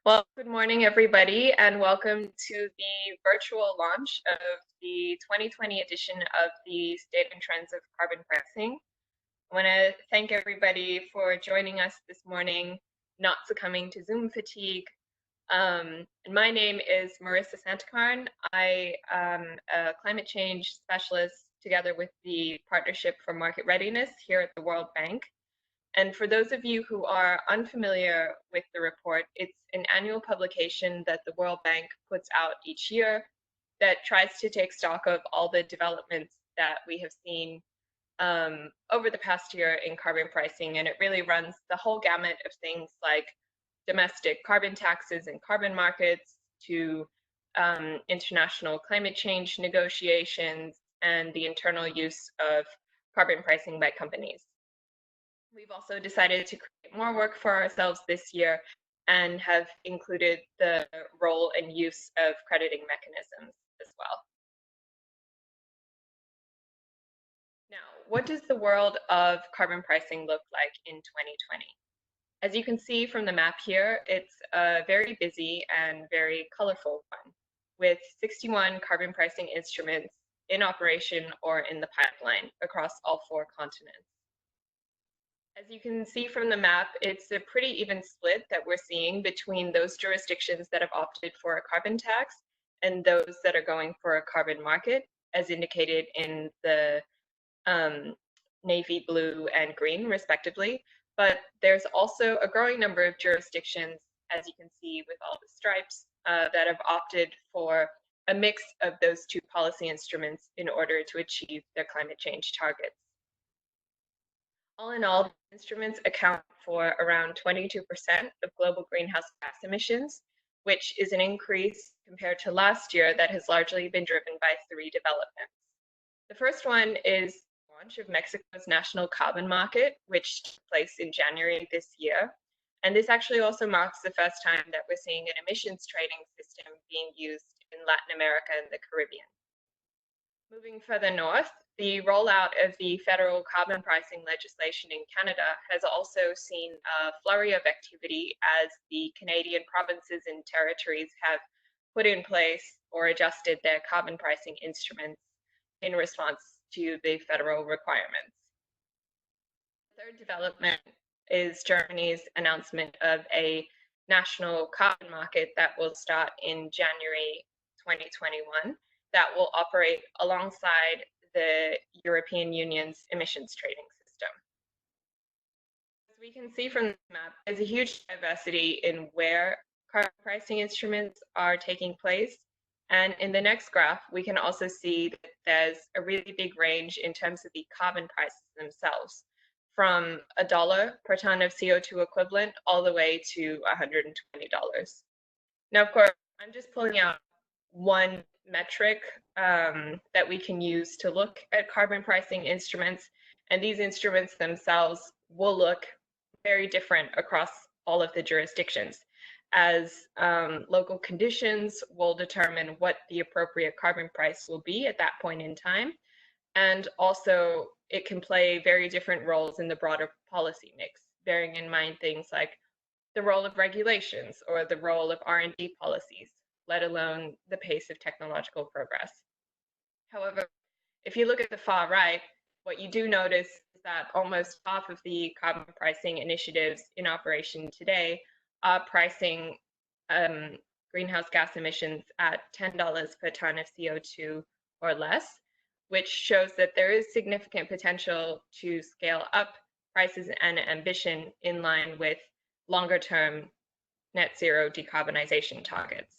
Well, good morning, everybody, and welcome to the virtual launch of the 2020 edition of the State and Trends of Carbon Pricing. I want to thank everybody for joining us this morning, not succumbing to Zoom fatigue. And my name is Marissa Santacarn. I am a climate change specialist together with the Partnership for Market Readiness here at the World Bank. And for those of you who are unfamiliar with the report, it's an annual publication that the World Bank puts out each year that tries to take stock of all the developments that we have seen over the past year in carbon pricing. And it really runs the whole gamut of things like domestic carbon taxes and carbon markets to international climate change negotiations and the internal use of carbon pricing by companies. We've also decided to create more work for ourselves this year and have included the role and use of crediting mechanisms as well. Now, what does the world of carbon pricing look like in 2020? As you can see from the map here, it's a very busy and very colorful one, with 61 carbon pricing instruments in operation or in the pipeline across all 4 continents. As you can see from the map, it's a pretty even split that we're seeing between those jurisdictions that have opted for a carbon tax and those that are going for a carbon market, as indicated in the navy blue and green, respectively. But there's also a growing number of jurisdictions, as you can see with all the stripes, that have opted for a mix of those 2 policy instruments in order to achieve their climate change targets. All in all, instruments account for around 22% of global greenhouse gas emissions, which is an increase compared to last year that has largely been driven by 3 developments. The first one is the launch of Mexico's national carbon market, which took place in January this year. And this actually also marks the first time that we're seeing an emissions trading system being used in Latin America and the Caribbean. Moving further north, the rollout of the federal carbon pricing legislation in Canada has also seen a flurry of activity as the Canadian provinces and territories have put in place or adjusted their carbon pricing instruments in response to the federal requirements. The third development is Germany's announcement of a national carbon market that will start in January 2021 that will operate alongside the European Union's emissions trading system. As we can see from the map, there's a huge diversity in where carbon pricing instruments are taking place. And in the next graph, we can also see that there's a really big range in terms of the carbon prices themselves, from $1 per ton of CO2 equivalent all the way to $120. Now, of course, I'm just pulling out one metric that we can use to look at carbon pricing instruments, and these instruments themselves will look very different across all of the jurisdictions, as local conditions will determine what the appropriate carbon price will be at that point in time, and also it can play very different roles in the broader policy mix, bearing in mind things like the role of regulations or the role of R&D policies, let alone the pace of technological progress. However, if you look at the far right, what you do notice is that almost half of the carbon pricing initiatives in operation today are pricing greenhouse gas emissions at $10 per ton of CO2 or less, which shows that there is significant potential to scale up prices and ambition in line with longer-term net zero decarbonization targets.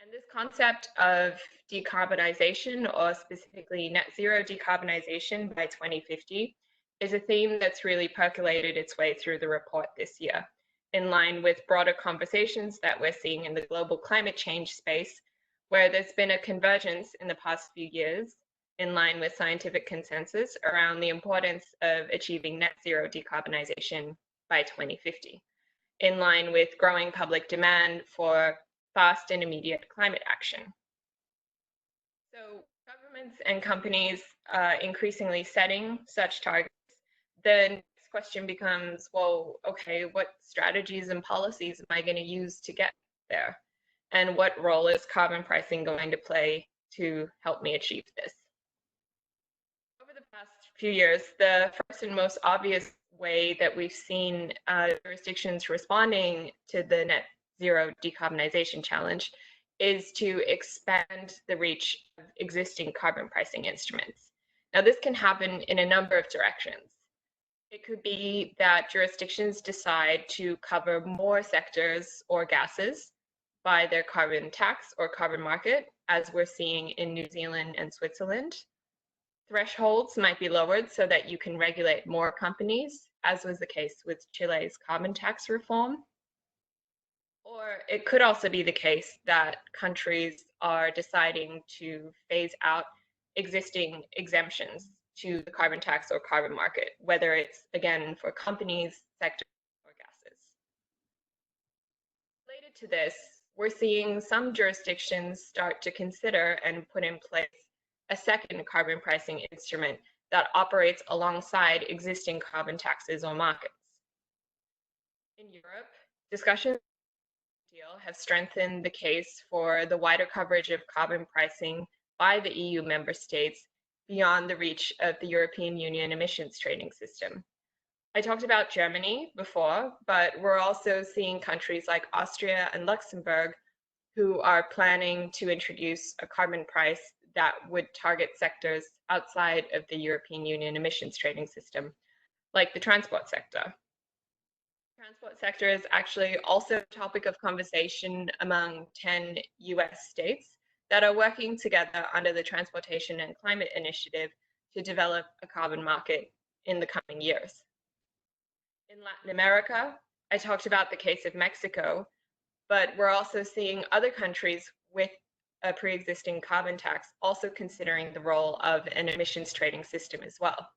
And this concept of decarbonization, or specifically net zero decarbonization by 2050, is a theme that's really percolated its way through the report this year, in line with broader conversations that we're seeing in the global climate change space, where there's been a convergence in the past few years, in line with scientific consensus, around the importance of achieving net zero decarbonization by 2050, in line with growing public demand for fast and immediate climate action. So governments and companies are increasingly setting such targets. The next question becomes, well, okay, what strategies and policies am I going to use to get there? And what role is carbon pricing going to play to help me achieve this? Over the past few years, the first and most obvious way that we've seen jurisdictions responding to the net zero decarbonization challenge is to expand the reach of existing carbon pricing instruments. Now, this can happen in a number of directions. It could be that jurisdictions decide to cover more sectors or gases by their carbon tax or carbon market, as we're seeing in New Zealand and Switzerland. Thresholds might be lowered so that you can regulate more companies, as was the case with Chile's carbon tax reform. Or it could also be the case that countries are deciding to phase out existing exemptions to the carbon tax or carbon market, whether it's, again, for companies, sectors, or gases. Related to this, we're seeing some jurisdictions start to consider and put in place a second carbon pricing instrument that operates alongside existing carbon taxes or markets. In Europe, discussions deal have strengthened the case for the wider coverage of carbon pricing by the EU member states beyond the reach of the European Union emissions trading system. I talked about Germany before, but we're also seeing countries like Austria and Luxembourg who are planning to introduce a carbon price that would target sectors outside of the European Union emissions trading system, like the transport sector. The transport sector is actually also a topic of conversation among 10 US states that are working together under the Transportation and Climate Initiative to develop a carbon market in the coming years. In Latin America, I talked about the case of Mexico, but we're also seeing other countries with a pre-existing carbon tax also considering the role of an emissions trading system as well.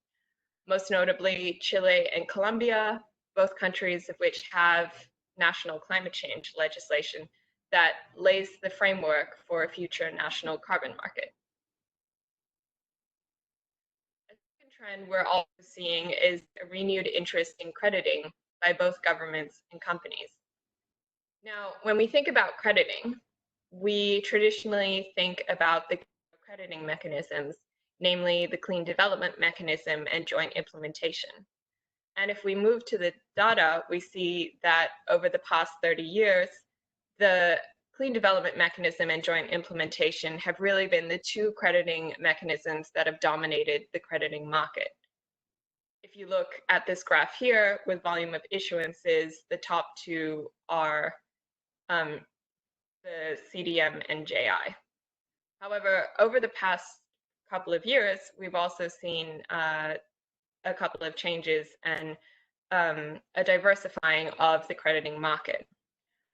Most notably, Chile and Colombia, both countries of which have national climate change legislation that lays the framework for a future national carbon market. A second trend we're also seeing is a renewed interest in crediting by both governments and companies. Now, when we think about crediting, we traditionally think about the crediting mechanisms, namely the Clean Development Mechanism and joint implementation. And if we move to the data, we see that over the past 30 years, the Clean Development Mechanism and joint implementation have really been the two crediting mechanisms that have dominated the crediting market. If you look at this graph here with volume of issuances, the top two are the CDM and JI. However, over the past couple of years, we've also seen a couple of changes and a diversifying of the crediting market.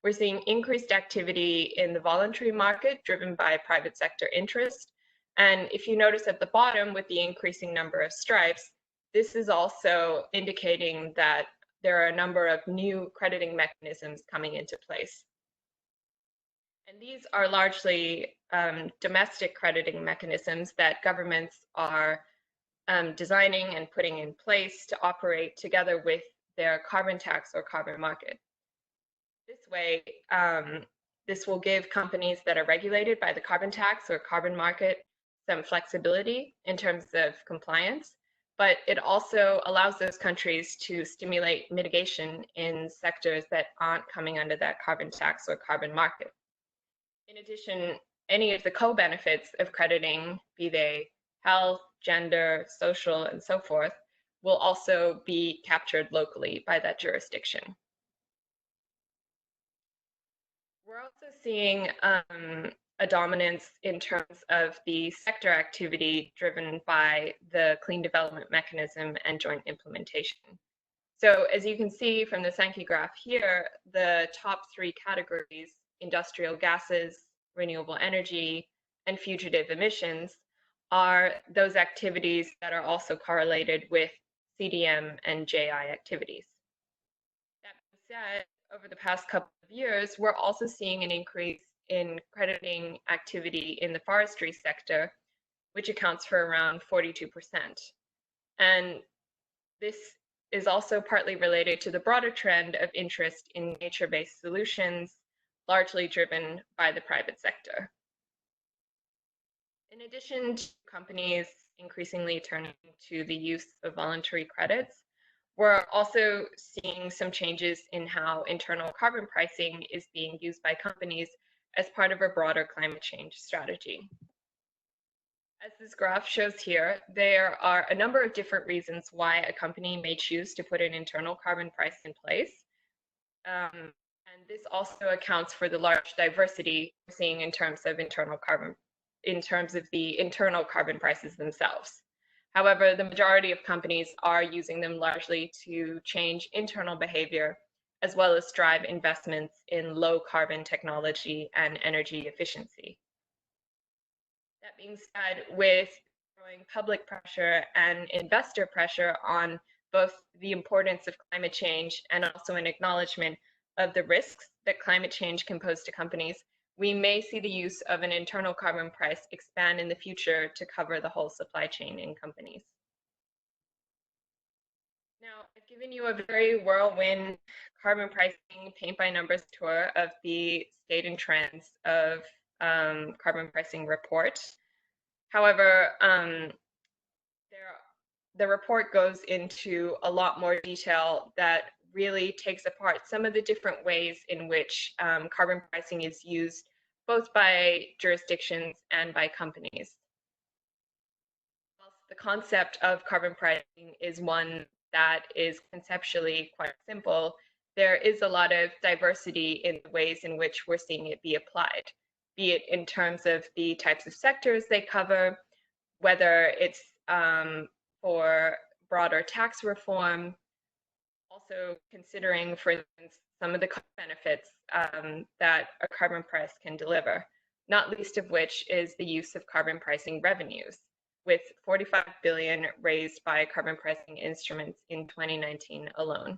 We're seeing increased activity in the voluntary market driven by private sector interest. And if you notice at the bottom with the increasing number of stripes, this is also indicating that there are a number of new crediting mechanisms coming into place. And these are largely domestic crediting mechanisms that governments are designing and putting in place to operate together with their carbon tax or carbon market. This way, this will give companies that are regulated by the carbon tax or carbon market some flexibility in terms of compliance, but it also allows those countries to stimulate mitigation in sectors that aren't coming under that carbon tax or carbon market. In addition, any of the co-benefits of crediting, be they health, gender, social, and so forth, will also be captured locally by that jurisdiction. We're also seeing a dominance in terms of the sector activity driven by the Clean Development Mechanism and joint implementation. So as you can see from the Sankey graph here, the top three categories, industrial gases, renewable energy, and fugitive emissions, are those activities that are also correlated with CDM and JI activities. That being said, over the past couple of years, we're also seeing an increase in crediting activity in the forestry sector, which accounts for around 42%. And this is also partly related to the broader trend of interest in nature-based solutions, largely driven by the private sector. In addition to companies increasingly turning to the use of voluntary credits, we're also seeing some changes in how internal carbon pricing is being used by companies as part of a broader climate change strategy. As this graph shows here, there are a number of different reasons why a company may choose to put an internal carbon price in place. And this also accounts for the large diversity we're seeing in terms of the internal carbon prices themselves. However, the majority of companies are using them largely to change internal behavior, as well as drive investments in low carbon technology and energy efficiency. That being said, with growing public pressure and investor pressure on both the importance of climate change and also an acknowledgement of the risks that climate change can pose to companies, we may see the use of an internal carbon price expand in the future to cover the whole supply chain in companies. Now, I've given you a very whirlwind carbon pricing paint by numbers tour of the state and trends of carbon pricing report. However, the report goes into a lot more detail that really takes apart some of the different ways in which carbon pricing is used both by jurisdictions and by companies. Whilst the concept of carbon pricing is one that is conceptually quite simple, there is a lot of diversity in the ways in which we're seeing it be applied, be it in terms of the types of sectors they cover, whether it's for broader tax reform, also considering, for instance, some of the benefits that a carbon price can deliver, not least of which is the use of carbon pricing revenues, with 45 billion raised by carbon pricing instruments in 2019 alone.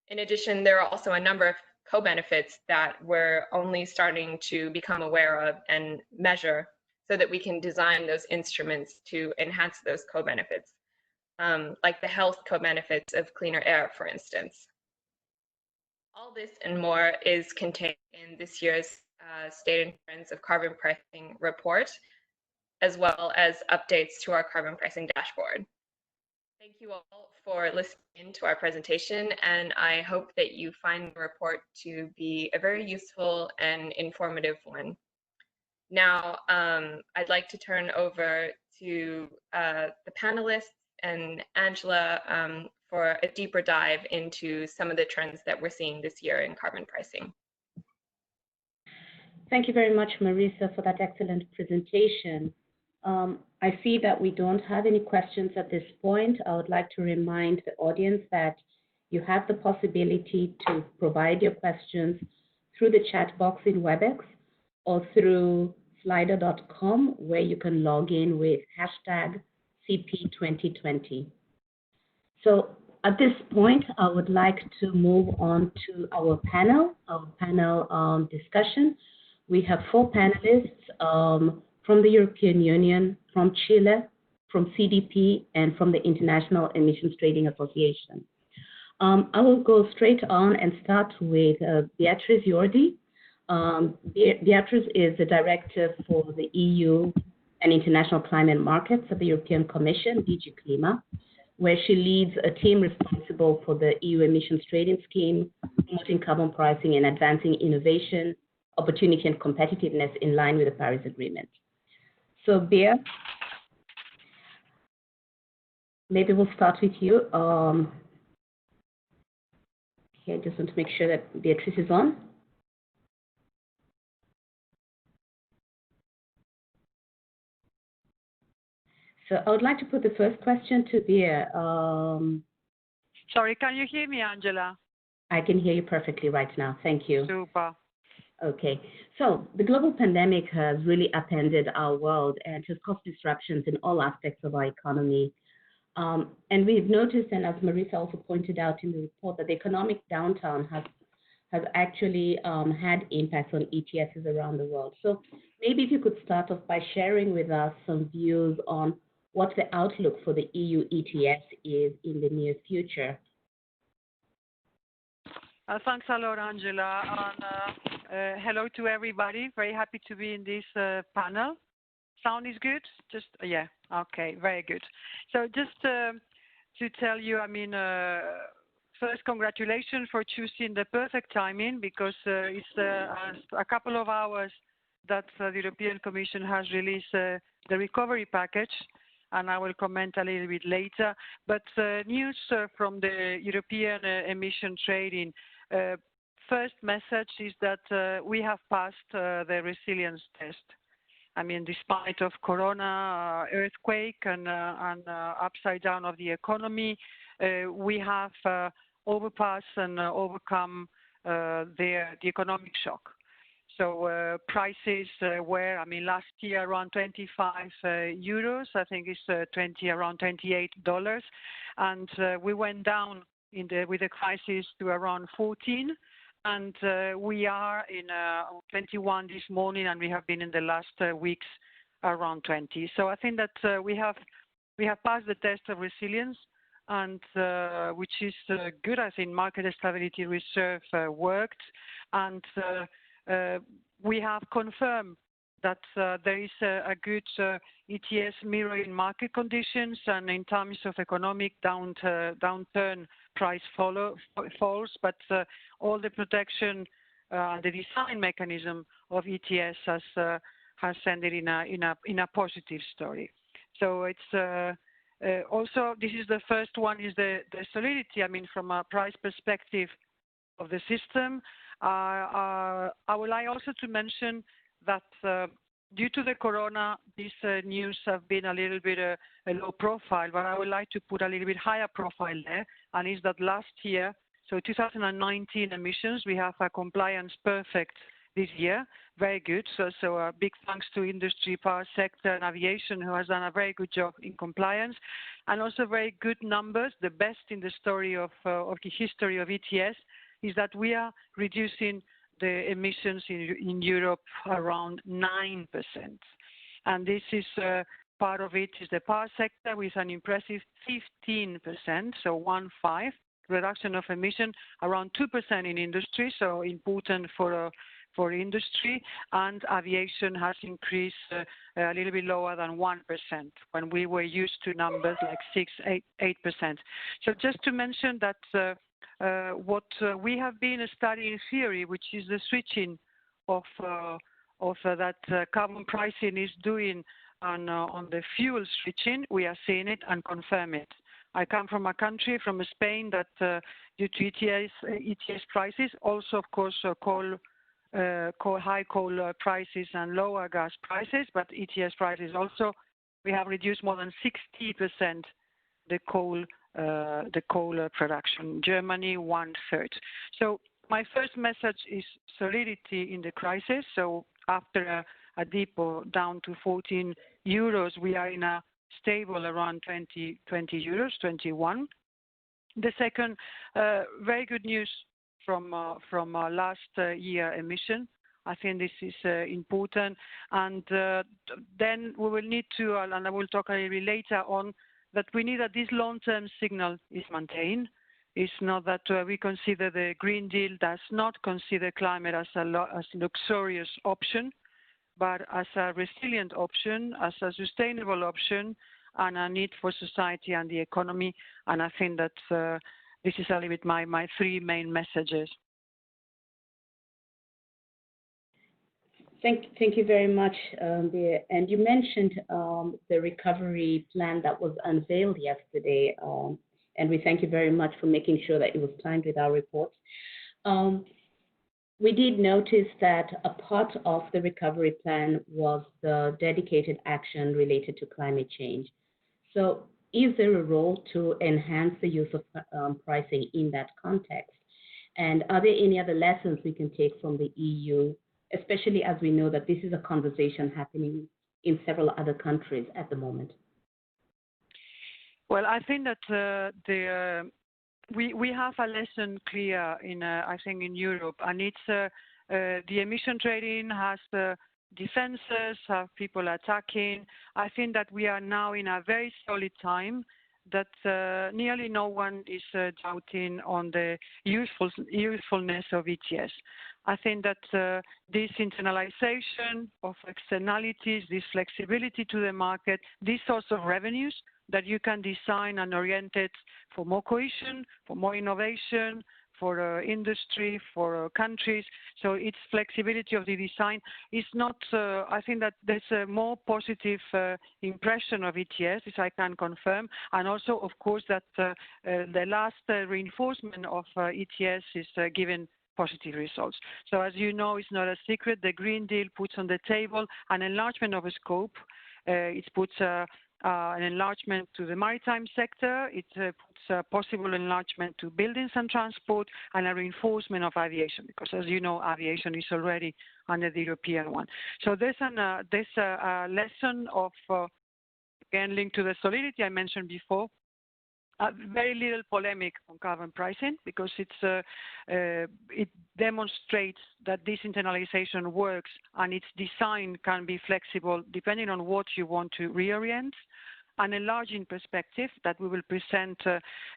In addition, there are also a number of co-benefits that we're only starting to become aware of and measure so that we can design those instruments to enhance those co-benefits, like the health co-benefits of cleaner air, for instance. All this and more is contained in this year's State and Trends of Carbon Pricing report, as well as updates to our carbon pricing dashboard. Thank you all for listening to our presentation, and I hope that you find the report to be a very useful and informative one. Now, I'd like to turn over to the panelists and Angela for a deeper dive into some of the trends that we're seeing this year in carbon pricing. Thank you very much, Marisa, for that excellent presentation. I see that we don't have any questions at this point. I would like to remind the audience that you have the possibility to provide your questions through the chat box in WebEx or through slido.com, where you can log in with hashtag CP2020. So at this point, I would like to move on to our panel discussion. We have 4 panelists from the European Union, from Chile, from CDP, and from the International Emissions Trading Association. I will go straight on and start with Beatrice Jordi. Beatrice is the Director for the EU and International Climate Markets at the European Commission, DG Klima, where she leads a team responsible for the EU emissions trading scheme, promoting carbon pricing and advancing innovation, opportunity and competitiveness in line with the Paris Agreement. So, Bea, maybe we'll start with you. Okay, I just want to make sure that Beatrice is on. So I would like to put the first question to Bea. Sorry, can you hear me, Angela? I can hear you perfectly right now. Thank you. Super. Okay, so the global pandemic has really upended our world and has caused disruptions in all aspects of our economy. And we've noticed, and as Marisa also pointed out in the report, that the economic downturn has actually had impacts on ETSs around the world. So maybe if you could start off by sharing with us some views on what the outlook for the EU ETS is in the near future. Thanks a lot, Angela, and hello to everybody. Very happy to be in this panel. Sound is good? Just, yeah, okay, very good. So just to tell you, I mean, first, congratulations for choosing the perfect timing, because it's a couple of hours that the European Commission has released the recovery package, and I will comment a little bit later. But news from the European emission trading. First message is that we have passed the resilience test. I mean, despite of Corona, earthquake, and upside down of the economy, we have overpassed and overcome the economic shock. So prices were, I mean, last year around 25 euros. I think it's around $28, and we went down with the crisis to around 14, and we are in 21 this morning, and we have been in the last weeks around 20. So I think that we have passed the test of resilience, and which is good. I think market stability reserve worked, and we have confirmed that there is a good ETS mirroring market conditions, and in terms of economic downturn, price falls, but all the protection, the design mechanism of ETS has ended in a positive story. So it's also, this is the first one, is the solidity. I mean, from a price perspective of the system. I would like also to mention that due to the Corona, these news have been a little bit a low profile, but I would like to put a little bit higher profile there, and is that last year, so 2019 emissions, we have a compliance perfect this year, very good. So a big thanks to industry, power sector, and aviation, who has done a very good job in compliance, and also very good numbers. The best in the story of the history of ETS is that we are reducing the emissions in Europe around 9%. And this is part of it is the power sector with an impressive 15%, so 1.5 reduction of emission, around 2% in industry, so important for industry, and aviation has increased a little bit lower than 1% when we were used to numbers like 6-8%. So just to mention that what we have been studying theory, which is the switching of that carbon pricing is doing on the fuel switching, we are seeing it and confirm it. I come from a country, from Spain, that due to ETS prices, also of course high coal prices and lower gas prices, but ETS prices also, we have reduced more than 60% the coal production. Germany 1/3. So my first message is solidity in the crisis. So after a dip down to 14 euros, we are in a stable around 20 euros, 21. The second, very good news from last year emission. I think this is important, and then we will need to, and I will talk a little bit later on, that we need that this long-term signal is maintained. It's not that we consider the Green Deal does not consider climate as a luxurious option, but as a resilient option, as a sustainable option, and a need for society and the economy. And I think that this is a little bit my three main messages. Thank you very much, Bea. And you mentioned the recovery plan that was unveiled yesterday, and we thank you very much for making sure that it was timed with our report. We did notice that a part of the recovery plan was the dedicated action related to climate change. So is there a role to enhance the use of pricing in that context? And are there any other lessons we can take from the EU, especially as we know that this is a conversation happening in several other countries at the moment? Well, I think that we have a lesson clear in I think in Europe, and it's the emission trading has defenses, have people attacking. I think that we are now in a very solid time that nearly no one is doubting on the usefulness of ETS. I think that this internalization of externalities, this flexibility to the market, these sorts of revenues that you can design and orient it for more cohesion, for more innovation, for industry, for countries. So its flexibility of the design is not, I think that there's a more positive impression of ETS, as I can confirm. And also, of course, that the last reinforcement of ETS is giving positive results. So as you know, it's not a secret. The Green Deal puts on the table an enlargement of a scope. It puts an enlargement to the maritime sector. It puts a possible enlargement to buildings and transport, and a reinforcement of aviation, because as you know, aviation is already under the European one. So there's a lesson of, again, linked to the solidity I mentioned before, very little polemic on carbon pricing, because it demonstrates that this internalization works and its design can be flexible depending on what you want to reorient. An enlarging perspective that we will present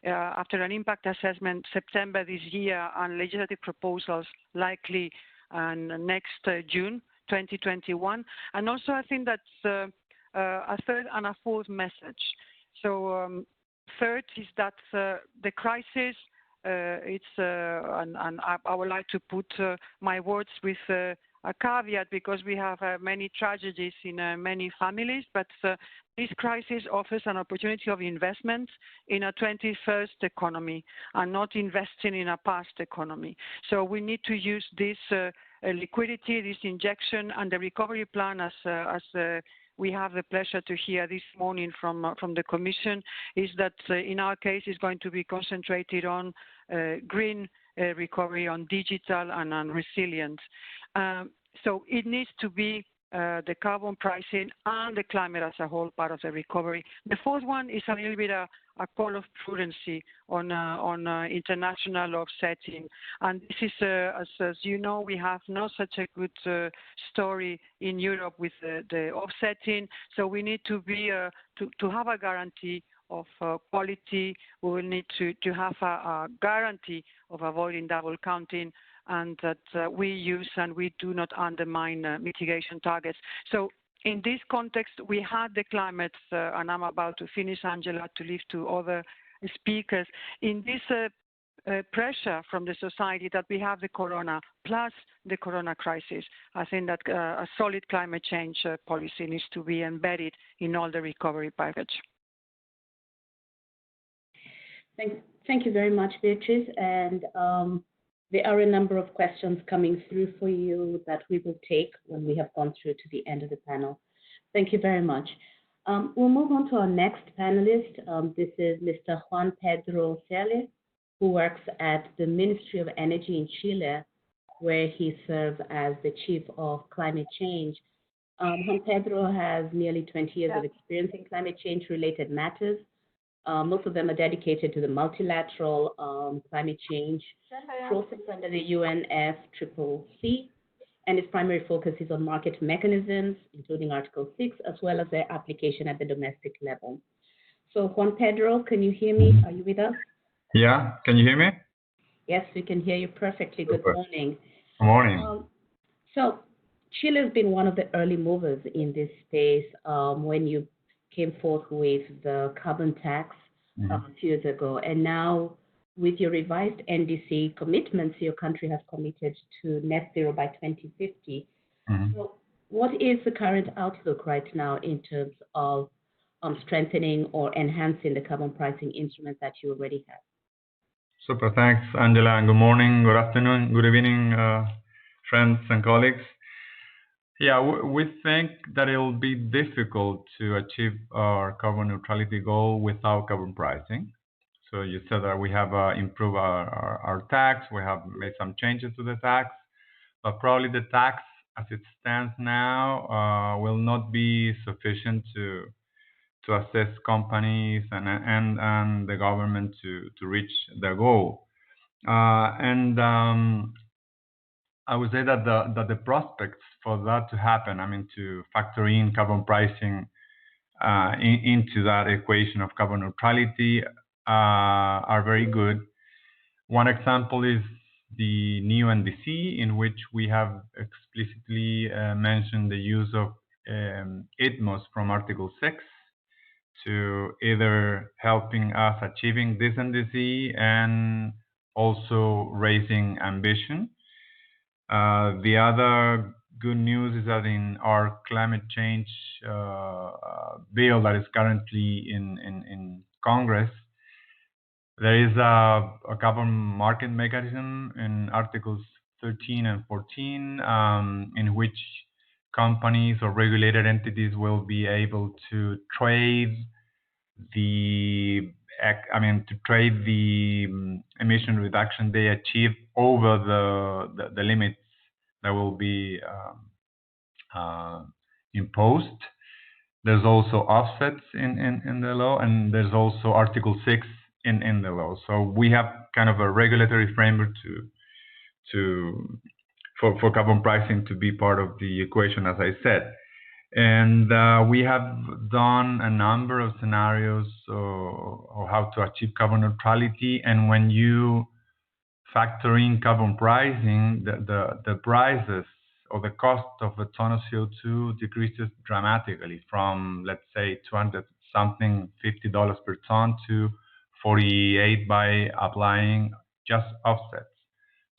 after an impact assessment September this year, and legislative proposals likely next June 2021. And also I think that's a third and a fourth message. So third is that the crisis, and I would like to put my words with a caveat, because we have many tragedies in many families, but this crisis offers an opportunity of investment in a 21st economy and not investing in a past economy. So we need to use this liquidity, this injection, and the recovery plan, as we have the pleasure to hear this morning from the Commission, is that in our case is going to be concentrated on green recovery, on digital, and on resilience. So it needs to be the carbon pricing and the climate as a whole part of the recovery. The fourth one is a little bit a call of prudency on international offsetting. And this is, as you know, we have not such a good story in Europe with the offsetting. So we need to be to have a guarantee of quality. We will need to have a guarantee of avoiding double counting, and that we use and we do not undermine mitigation targets. So in this context, we had the climate, and I'm about to finish, Angela, to leave to other speakers. In this pressure from the society that we have the corona, plus the corona crisis, I think that a solid climate change policy needs to be embedded in all the recovery package. Thank you very much, Beatrice. And there are a number of questions coming through for you that we will take when we have gone through to the end of the panel. Thank you very much. We'll move on to our next panelist. This is Mr. Juan Pedro Cele, who works at the Ministry of Energy in Chile, where he serves as the Chief of Climate Change. Juan Pedro has nearly 20 years of experience in climate change-related matters. Most of them are dedicated to the multilateral climate change process under the UNFCCC, and its primary focus is on market mechanisms, including Article 6, as well as their application at the domestic level. So Juan Pedro, can you hear me? Are you with us? Yeah, can you hear me? Yes, we can hear you perfectly. Good morning. Good morning. So Chile has been one of the early movers in this space when you came forth with the carbon tax a few years ago. And now with your revised NDC commitments, your country has committed to net zero by 2050. So what is the current outlook right now in terms of strengthening or enhancing the carbon pricing instrument that you already have? Super, thanks, Angela, and good morning, good afternoon, good evening, friends and colleagues. Yeah, we think that it will be difficult to achieve our carbon neutrality goal without carbon pricing. So you said that we have improved our tax, we have made some changes to the tax, but probably the tax as it stands now will not be sufficient to assess companies and the government to reach their goal. I would say that the prospects for that to happen, I mean, to factor in carbon pricing into that equation of carbon neutrality are very good. One example is the new NDC, in which we have explicitly mentioned the use of ETMOS from Article 6 to either helping us achieving this NDC and also raising ambition. The other good news is that in our climate change bill that is currently in Congress, there is a carbon market mechanism in Articles 13 and 14, in which companies or regulated entities will be able to trade the emission reduction they achieve over the limits that will be imposed. There's also offsets in the law, and there's also Article 6 in the law. So we have kind of a regulatory framework for carbon pricing to be part of the equation, as I said. And we have done a number of scenarios of how to achieve carbon neutrality. And when you factor in carbon pricing, the prices or the cost of a ton of CO2 decreases dramatically from, let's say, $200-something, $50 per ton to 48 by applying just offsets.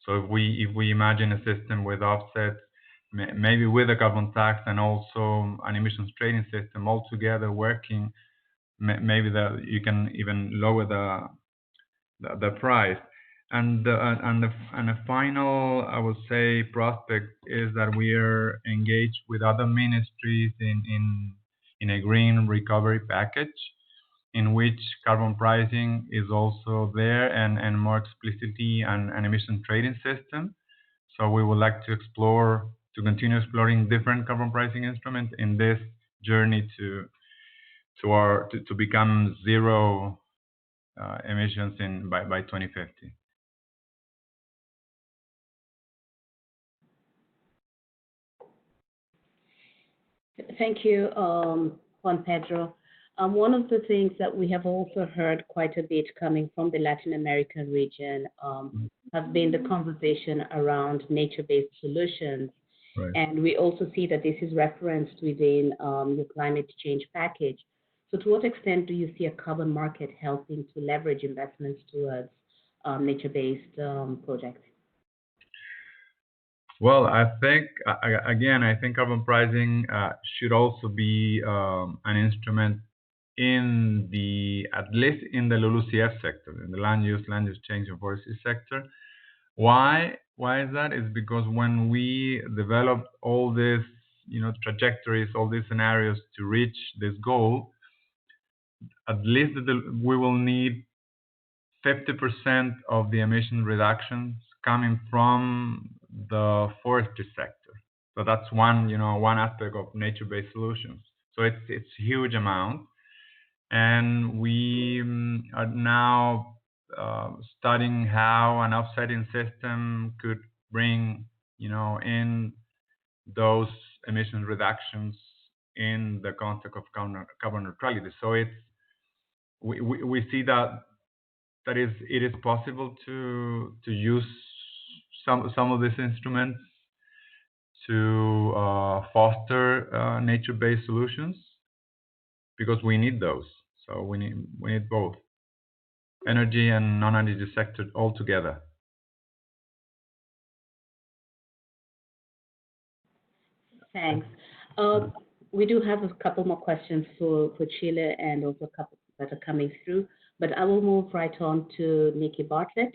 So if we imagine a system with offsets, maybe with a carbon tax and also an emissions trading system all together working, maybe you can even lower the price. And a final, I would say, prospect is that we are engaged with other ministries in a green recovery package, in which carbon pricing is also there and more explicitly an emission trading system. So we would like to continue exploring different carbon pricing instruments in this journey to become zero emissions by 2050. Thank you, Juan Pedro. One of the things that we have also heard quite a bit coming from the Latin American region has been the conversation around nature-based solutions. Right. And we also see that this is referenced within your climate change package. So to what extent do you see a carbon market helping to leverage investments towards nature-based projects? Well, I think, I think carbon pricing should also be an instrument at least in the LULUCF sector, in the land use change and forestry sector. Why is that? It's because when we develop all these, trajectories, all these scenarios to reach this goal, at least we will need 50% of the emission reductions coming from the forestry sector. So that's one aspect of nature-based solutions. So it's a huge amount. And we are now studying how an offsetting system could bring, in those emission reductions in the context of carbon neutrality. So we see that it is possible to use some of these instruments to foster nature-based solutions, because we need those. So we need both energy and non-energy sector all together. Thanks. We do have a couple more questions for Chile and also a couple that are coming through, but I will move right on to Nikki Bartlett.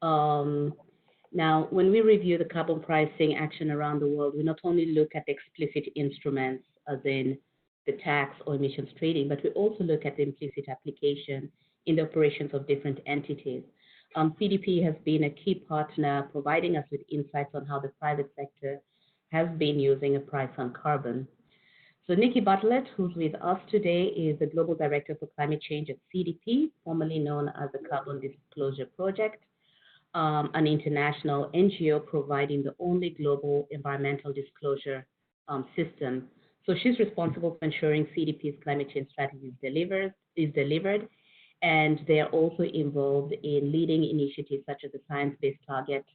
Now, when we review the carbon pricing action around the world, we not only look at the explicit instruments, as in the tax or emissions trading, but we also look at the implicit application in the operations of different entities. CDP has been a key partner, providing us with insights on how the private sector has been using a price on carbon. So Nikki Bartlett, who's with us today, is the Global Director for Climate Change at CDP, formerly known as the Carbon Disclosure Project. an international NGO providing the only global environmental disclosure system. So she's responsible for ensuring CDP's climate change strategy is delivered, and they're also involved in leading initiatives such as the Science-Based Targets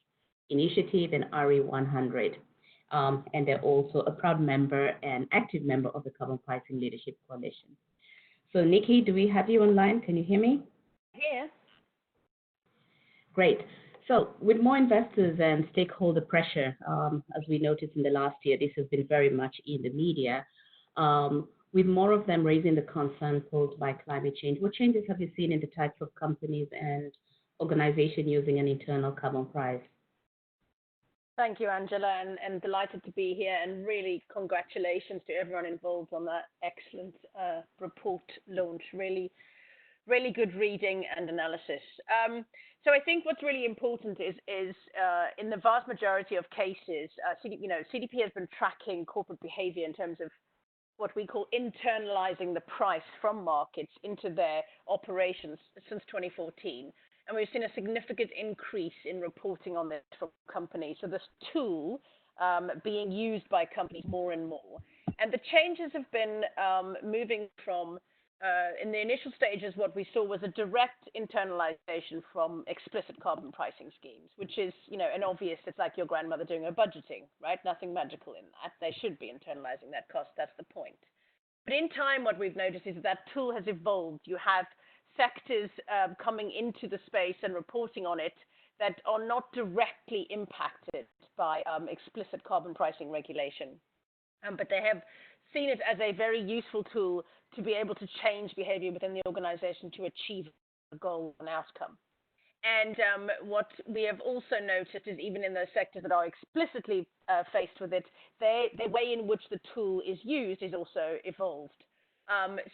Initiative and RE100. And they're also a proud member and active member of the Carbon Pricing Leadership Coalition. So Nikki, do we have you online? Can you hear me? Here. Great. So with more investors and stakeholder pressure, as we noticed in the last year, this has been very much in the media, with more of them raising the concern posed by climate change, what changes have you seen in the types of companies and organizations using an internal carbon price? Thank you, Angela, and delighted to be here, and really congratulations to everyone involved on that excellent report launch. Really good reading and analysis. So I think what's really important is in the vast majority of cases, CDP has been tracking corporate behavior in terms of what we call internalizing the price from markets into their operations since 2014. And we've seen a significant increase in reporting on this from companies. So this tool being used by companies more and more. And the changes have been moving from, in the initial stages, what we saw was a direct internalization from explicit carbon pricing schemes, which is, an obvious, it's like your grandmother doing her budgeting, right? Nothing magical in that. They should be internalizing that cost. That's the point. But in time, what we've noticed is that tool has evolved. You have sectors coming into the space and reporting on it that are not directly impacted by explicit carbon pricing regulation. But they have seen it as a very useful tool to be able to change behavior within the organization to achieve a goal and outcome. And what we have also noticed is even in those sectors that are explicitly faced with it, the way in which the tool is used is also evolved.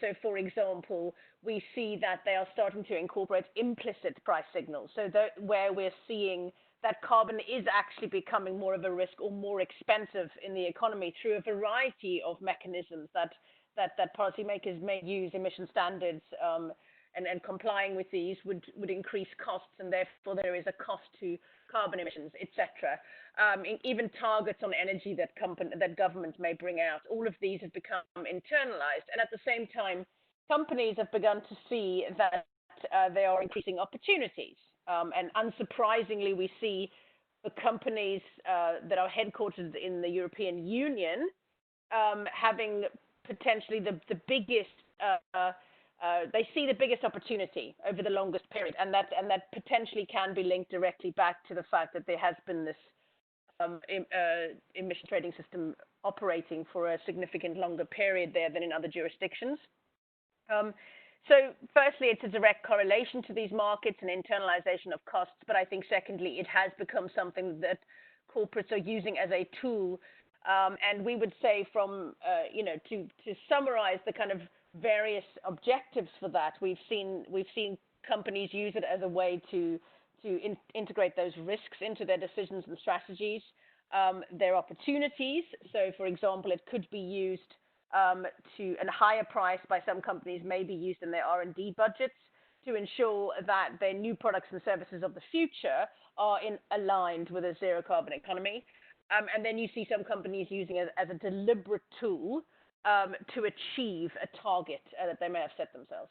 So, for example, we see that they are starting to incorporate implicit price signals. So where we're seeing that carbon is actually becoming more of a risk or more expensive in the economy through a variety of mechanisms that policymakers may use, emission standards, and complying with these would increase costs, and therefore there is a cost to carbon emissions, etc. Even targets on energy that governments may bring out. All of these have become internalized, and at the same time, companies have begun to see that they are increasing opportunities. And unsurprisingly, we see the companies that are headquartered in the European Union having potentially the biggest. They see the biggest opportunity over the longest period, and that potentially can be linked directly back to the fact that there has been this emission trading system operating for a significant longer period there than in other jurisdictions. So firstly, it's a direct correlation to these markets and internalization of costs, but I think secondly, it has become something that corporates are using as a tool. And we would say from, to summarize the kind of various objectives for that, we've seen companies use it as a way to integrate those risks into their decisions and strategies. Their opportunities, so for example, it could be used to a higher price by some companies may be used in their R&D budgets to ensure that their new products and services of the future are aligned with a zero carbon economy. And then you see some companies using it as a deliberate tool to achieve a target that they may have set themselves.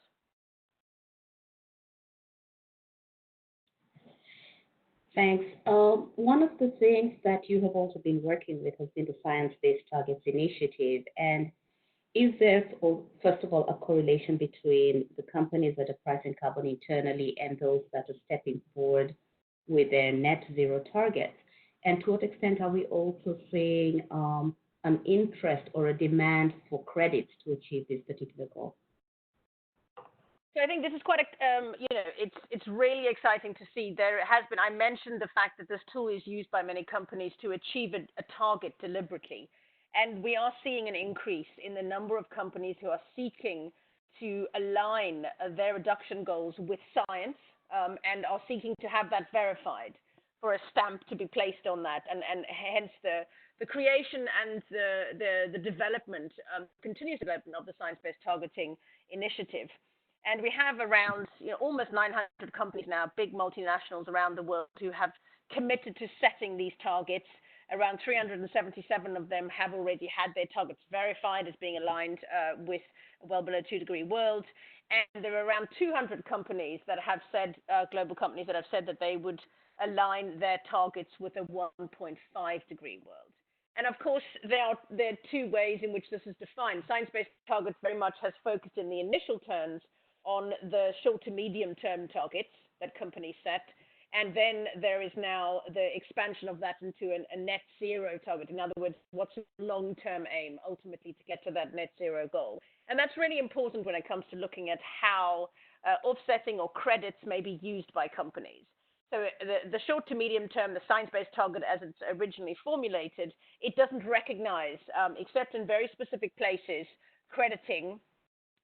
Thanks. One of the things that you have also been working with has been the Science-Based Targets Initiative. And is there, first of all, a correlation between the companies that are pricing carbon internally and those that are stepping forward with their net zero targets? And to what extent are we also seeing an interest or a demand for credits to achieve this particular goal? So I think this is quite it's really exciting to see. There has been, I mentioned the fact that this tool is used by many companies to achieve a target deliberately. And we are seeing an increase in the number of companies who are seeking to align their reduction goals with science and are seeking to have that verified for a stamp to be placed on that. And hence the creation and the development, continuous development of the Science-Based Targeting Initiative. And we have around almost 900 companies now, big multinationals around the world, who have committed to setting these targets. Around 377 of them have already had their targets verified as being aligned with a well below 2-degree world. And there are around 200 companies that have said, global companies that have said that they would align their targets with a 1.5-degree world. And of course, there are two ways in which this is defined. Science-based targets very much has focused in the initial terms on the short to medium term targets that companies set. And then there is now the expansion of that into a net zero target. In other words, what's the long-term aim ultimately to get to that net zero goal? And that's really important when it comes to looking at how offsetting or credits may be used by companies. So the short to medium term, the science-based target as it's originally formulated, it doesn't recognize, except in very specific places, crediting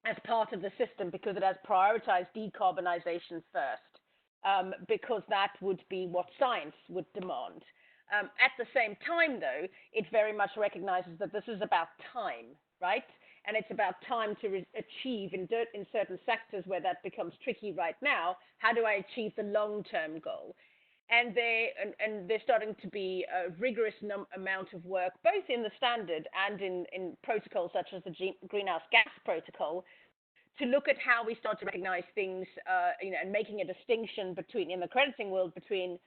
as part of the system because it has prioritized decarbonization first, because that would be what science would demand. At the same time, though, it very much recognizes that this is about time, right? And it's about time to achieve in certain sectors where that becomes tricky right now. How do I achieve the long-term goal? And there's starting to be a rigorous amount of work, both in the standard and in protocols such as the Greenhouse Gas Protocol, to look at how we start to recognize things, and making a distinction between, in the crediting world, between,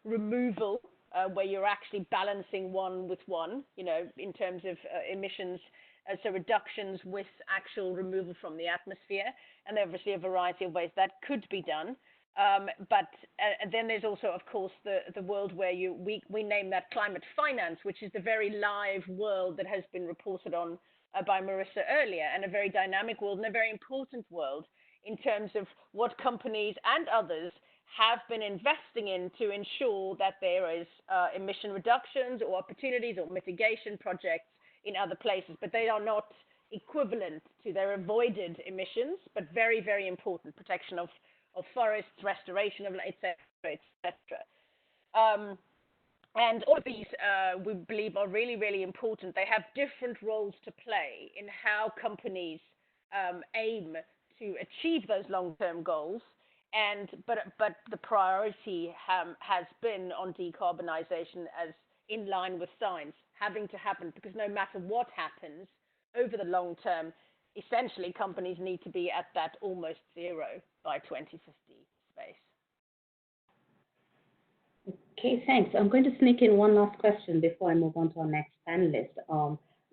removal, where you're actually balancing one with one, in terms of emissions, so reductions with actual removal from the atmosphere, and there are obviously a variety of ways that could be done. But then there's also, of course, the world where we name that climate finance, which is the very live world that has been reported on by Marissa earlier, and a very dynamic world and a very important world in terms of what companies and others have been investing in to ensure that there is emission reductions or opportunities or mitigation projects in other places, but they are not equivalent to their avoided emissions, but very, very important protection of forests, restoration of, et cetera, et cetera. And all of these, we believe, are really, really important. They have different roles to play in how companies aim to achieve those long-term goals. But the priority has been on decarbonization as in line with science, having to happen, because no matter what happens over the long term, essentially companies need to be at that almost zero by 2050 space. Okay, thanks. I'm going to sneak in one last question before I move on to our next panelist.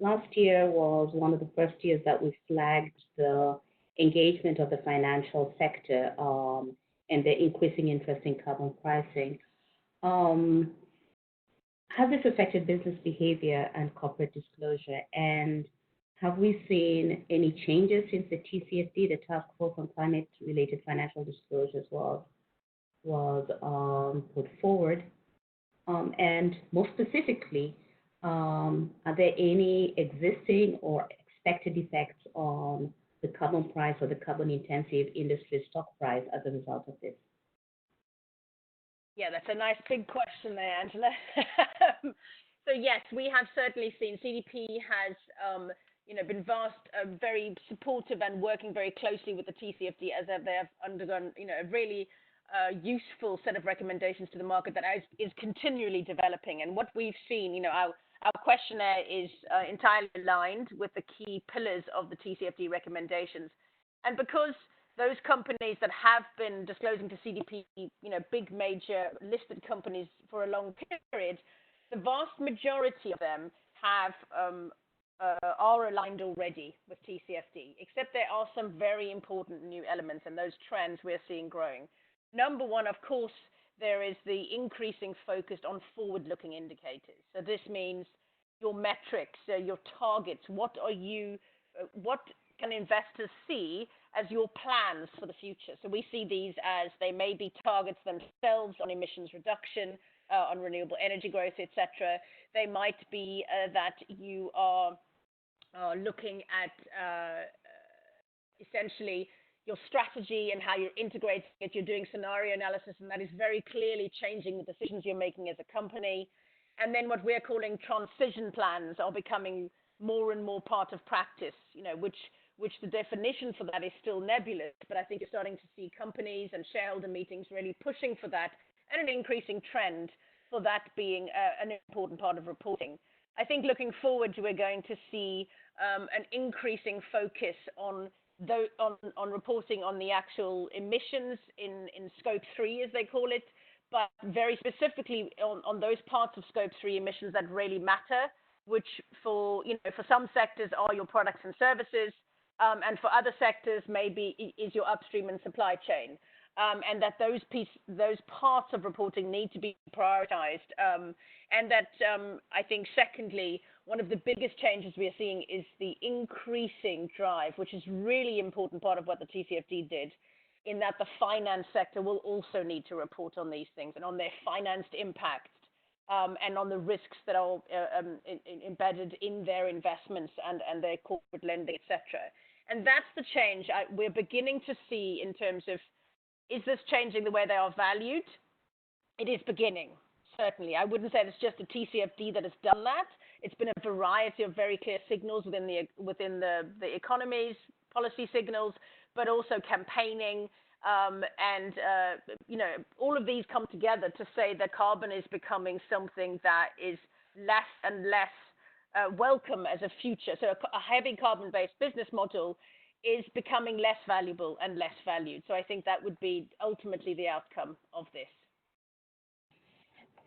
Last year was one of the first years that we flagged the engagement of the financial sector and the increasing interest in carbon pricing. Has this affected business behavior and corporate disclosure? And have we seen any changes since the TCFD, the Task Force on Climate-Related Financial Disclosures, was put forward? And more specifically, are there any existing or expected effects on the carbon price or the carbon-intensive industry stock price as a result of this? Yeah, that's a nice big question there, Angela. So yes, we have certainly seen CDP has been very supportive and working very closely with the TCFD as they have undergone a really useful set of recommendations to the market that is continually developing. And what we've seen, our questionnaire is entirely aligned with the key pillars of the TCFD recommendations. And because those companies that have been disclosing to CDP, big major listed companies for a long period, the vast majority of them are aligned already with TCFD, except there are some very important new elements and those trends we're seeing growing. Number one, of course, there is the increasing focus on forward-looking indicators. So this means your metrics, your targets. What can investors see as your plans for the future? So we see these as they may be targets themselves on emissions reduction, on renewable energy growth, etc. They might be that you are looking at essentially your strategy and how you're integrating it. You're doing scenario analysis, and that is very clearly changing the decisions you're making as a company. And then what we're calling transition plans are becoming more and more part of practice, which which the definition for that is still nebulous, but I think you're starting to see companies and shareholder meetings really pushing for that, and an increasing trend for that being an important part of reporting. I think looking forward, we're going to see an increasing focus on reporting on the actual emissions in scope 3, as they call it, but very specifically on those parts of scope 3 emissions that really matter, which for some sectors are your products and services, and for other sectors maybe is your upstream and supply chain. And that those parts of reporting need to be prioritized. And that I think, secondly, one of the biggest changes we are seeing is the increasing drive, which is really important part of what the TCFD did, in that the finance sector will also need to report on these things and on their financed impacts, and on the risks that are embedded in their investments and their corporate lending, etc. And that's the change we're beginning to see in terms of, is this changing the way they are valued? It is beginning, certainly. I wouldn't say it's just a TCFD that has done that. It's been a variety of very clear signals within the economy's policy signals, but also campaigning, and all of these come together to say that carbon is becoming something that is less and less welcome as a future. So a heavy carbon-based business model is becoming less valuable and less valued. So I think that would be ultimately the outcome of this.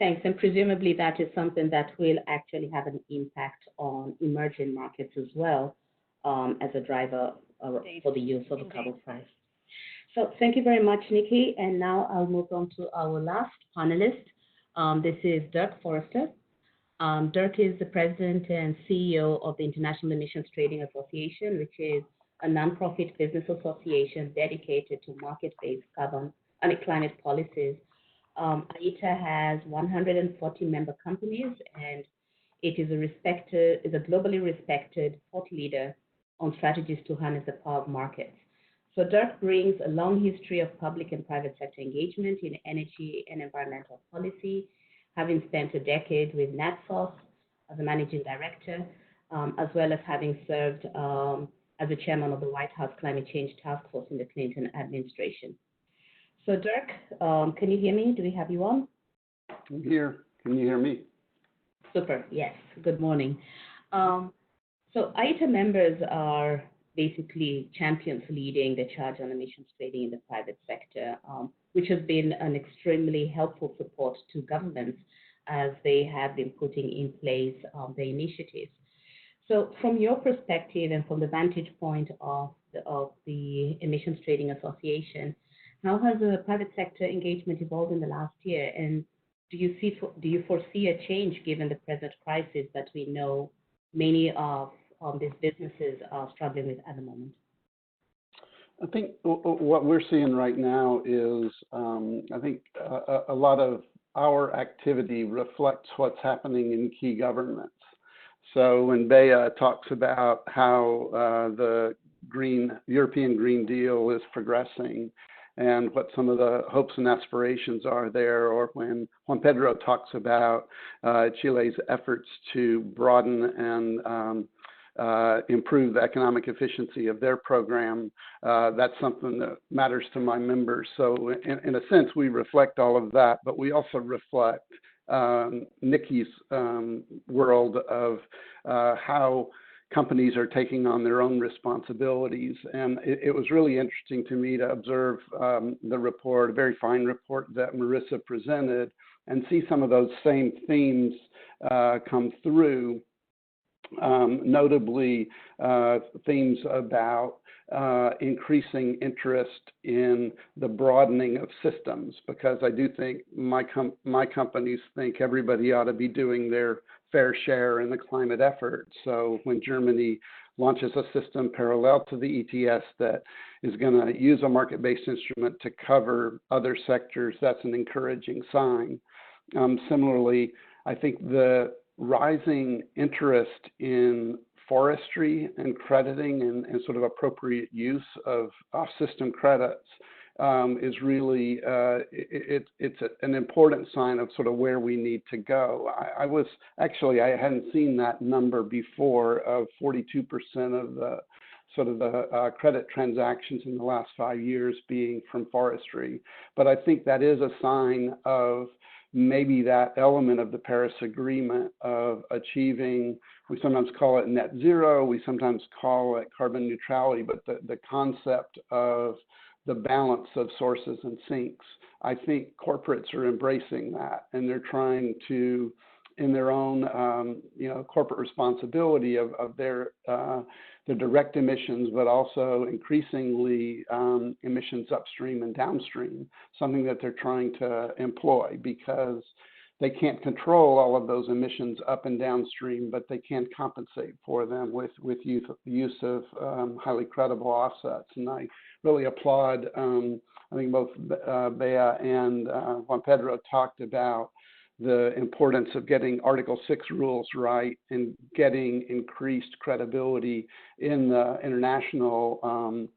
Thanks. And presumably that is something that will actually have an impact on emerging markets as well, as a driver for the use of the carbon price. So thank you very much, Nikki. And now I'll move on to our last panelist. This is Dirk Forrester. Dirk is the president and CEO of the International Emissions Trading Association, which is a nonprofit business association dedicated to market-based carbon and climate policies. IETA has 140 member companies, and it is a globally respected thought leader on strategies to harness the power of markets. So Dirk brings a long history of public and private sector engagement in energy and environmental policy, having spent a decade with NatSos as a managing director, as well as having served as the chairman of the White House Climate Change Task Force in the Clinton administration. So Dirk, can you hear me? Do we have you on? I'm here. Can you hear me? Super, yes. Good morning. So IETA members are basically champions leading the charge on emissions trading in the private sector, which has been an extremely helpful support to governments as they have been putting in place the initiatives. So from your perspective and from the vantage point of the Emissions Trading Association, how has the private sector engagement evolved in the last year? And do you foresee a change given the present crisis that we know many of these businesses are struggling with at the moment? I think what we're seeing right now is, I think a lot of our activity reflects what's happening in key governments. So when Bea talks about how the European Green Deal is progressing and what some of the hopes and aspirations are there, or when Juan Pedro talks about Chile's efforts to broaden and improve the economic efficiency of their program, that's something that matters to my members. So in a sense, we reflect all of that, but we also reflect Nikki's world of how companies are taking on their own responsibilities. And it was really interesting to me to observe the report, a very fine report that Marissa presented, and see some of those same themes come through. Notably, themes about increasing interest in the broadening of systems, because I do think my companies think everybody ought to be doing their fair share in the climate effort. So when Germany launches a system parallel to the ETS that is going to use a market-based instrument to cover other sectors, that's an encouraging sign. Similarly, I think the rising interest in forestry and crediting and sort of appropriate use of off-system credits is really, it's an important sign of sort of where we need to go. I hadn't seen that number before of 42% of the sort of the credit transactions in the last 5 years being from forestry. But I think that is a sign of maybe that element of the Paris Agreement of achieving, we sometimes call it net zero, we sometimes call it carbon neutrality, but the concept of the balance of sources and sinks. I think corporates are embracing that, and they're trying to, in their own corporate responsibility of their direct emissions, but also increasingly emissions upstream and downstream, something that they're trying to employ because they can't control all of those emissions up and downstream, but they can compensate for them with use of highly credible offsets. And I really applaud, I think both Bea and Juan Pedro talked about the importance of getting Article 6 rules right and getting increased credibility in the international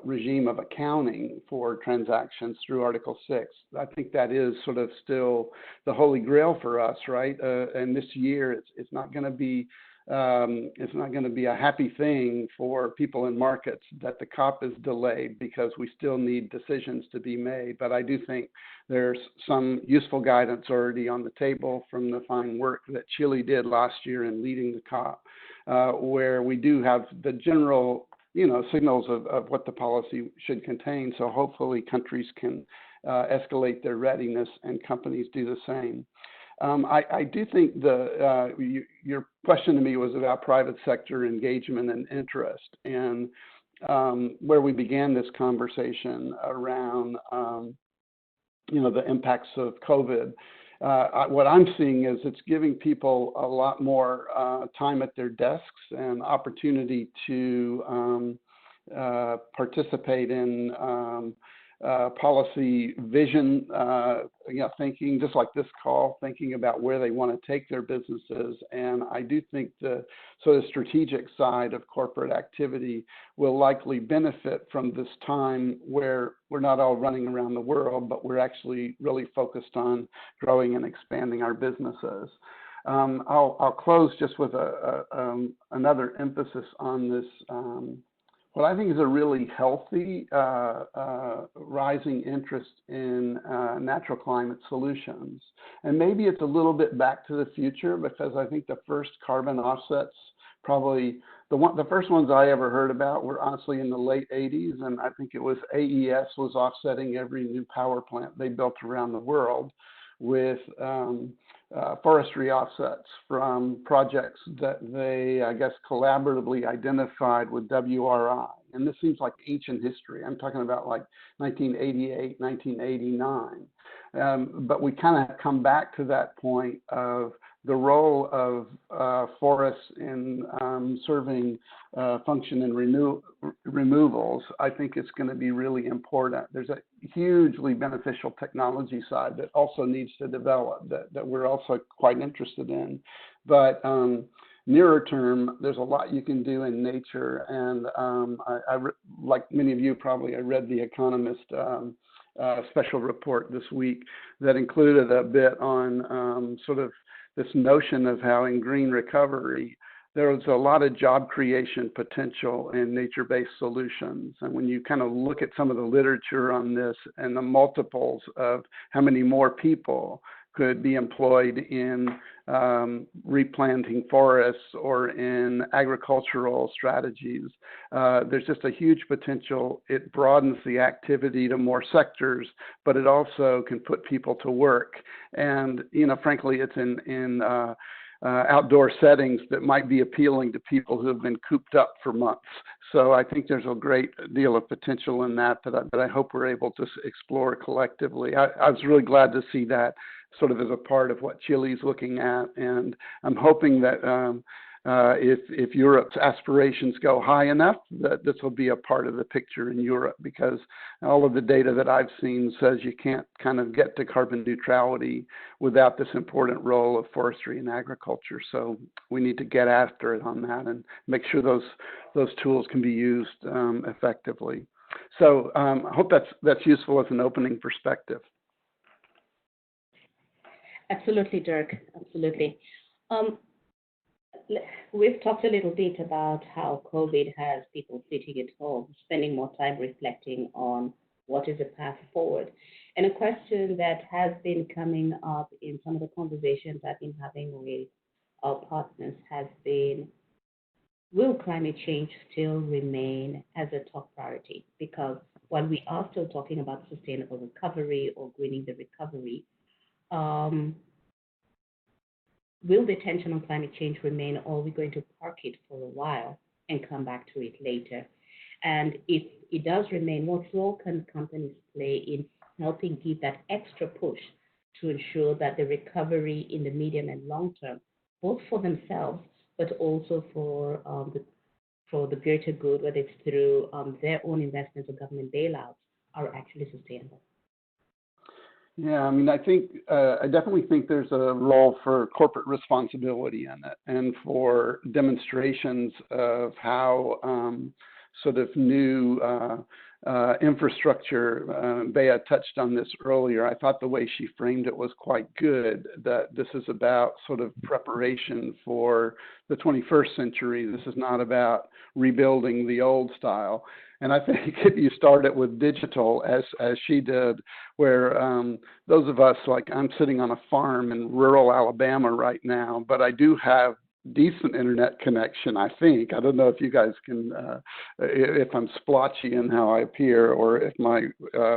regime of accounting for transactions through Article 6. I think that is sort of still the holy grail for us, right? And this year, it's not going to be a happy thing for people in markets that the COP is delayed because we still need decisions to be made. But I do think there's some useful guidance already on the table from the fine work that Chile did last year in leading the COP, where we do have the general signals of what the policy should contain. So hopefully countries can escalate their readiness and companies do the same. I do think your question to me was about private sector engagement and interest, and where we began this conversation around the impacts of COVID. What I'm seeing is it's giving people a lot more time at their desks and opportunity to participate in policy vision, thinking, just like this call, thinking about where they want to take their businesses. And I do think the sort of strategic side of corporate activity will likely benefit from this time where we're not all running around the world, but we're actually really focused on growing and expanding our businesses. I'll close just with another emphasis on this what I think is a really healthy rising interest in natural climate solutions. And maybe it's a little bit back to the future because I think the first carbon offsets, probably the first ones I ever heard about were honestly in the late 80s. And I think it was AES was offsetting every new power plant they built around the world with forestry offsets from projects that they, I guess, collaboratively identified with WRI. And this seems like ancient history. I'm talking about like 1988, 1989. But we kind of come back to that point of the role of forests in serving function and removals. I think it's going to be really important. There's a hugely beneficial technology side that also needs to develop that we're also quite interested in. But nearer term, there's a lot you can do in nature. And like many of you probably, I read The Economist special report this week that included a bit on sort of this notion of how in green recovery, there was a lot of job creation potential in nature-based solutions. And when you kind of look at some of the literature on this and the multiples of how many more people could be employed in replanting forests or in agricultural strategies, there's just a huge potential. It broadens the activity to more sectors, but it also can put people to work. And, frankly, it's in outdoor settings that might be appealing to people who have been cooped up for months. So I think there's a great deal of potential in that I hope we're able to explore collectively. I was really glad to see that sort of as a part of what Chile's looking at. And I'm hoping that if Europe's aspirations go high enough, that this will be a part of the picture in Europe, because all of the data that I've seen says you can't kind of get to carbon neutrality without this important role of forestry and agriculture. So we need to get after it on that and make sure those tools can be used effectively. So I hope that's useful as an opening perspective. Absolutely, Dirk. Absolutely. we've talked a little bit about how COVID has people sitting at home, spending more time reflecting on what is the path forward. And a question that has been coming up in some of the conversations I've been having with our partners has been, will climate change still remain as a top priority? Because while we are still talking about sustainable recovery or greening the recovery, will the attention on climate change remain, or are we going to park it for a while and come back to it later? And if it does remain, what role can companies play in helping give that extra push to ensure that the recovery in the medium and long term, both for themselves, but also for the greater good, whether it's through their own investments or government bailouts, are actually sustainable? Yeah, I mean, I definitely think there's a role for corporate responsibility in it, and for demonstrations of how sort of new infrastructure. Bea touched on this earlier. I thought the way she framed it was quite good, that this is about sort of preparation for the 21st century. This is not about rebuilding the old style. And I think if you start it with digital, as she did, where those of us, like I'm sitting on a farm in rural Alabama right now, but I do have decent internet connection, I think. I don't know if you guys can, if I'm splotchy in how I appear, or if my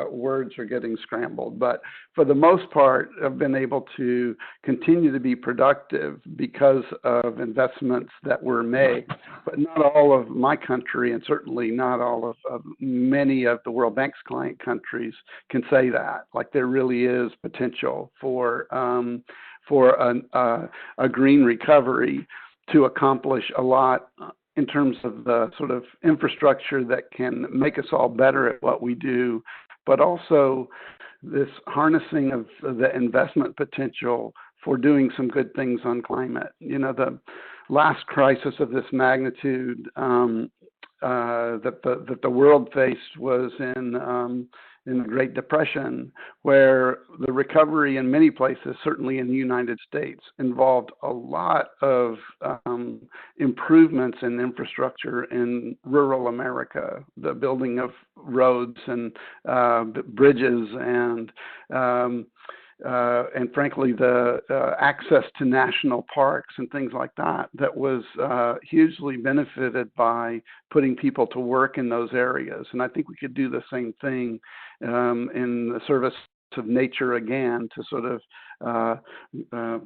words are getting scrambled. But for the most part, I've been able to continue to be productive because of investments that were made. But not all of my country, and certainly not all of many of the World Bank's client countries, can say that. Like, there really is potential for a green recovery to accomplish a lot in terms of the sort of infrastructure that can make us all better at what we do, but also this harnessing of the investment potential for doing some good things on climate. You know, the last crisis of this magnitude that the world faced was in the Great Depression, where the recovery in many places, certainly in the United States, involved a lot of improvements in infrastructure in rural America, the building of roads and bridges and frankly, the access to national parks and things like that, that was hugely benefited by putting people to work in those areas. And I think we could do the same thing in the service of nature again, to sort of,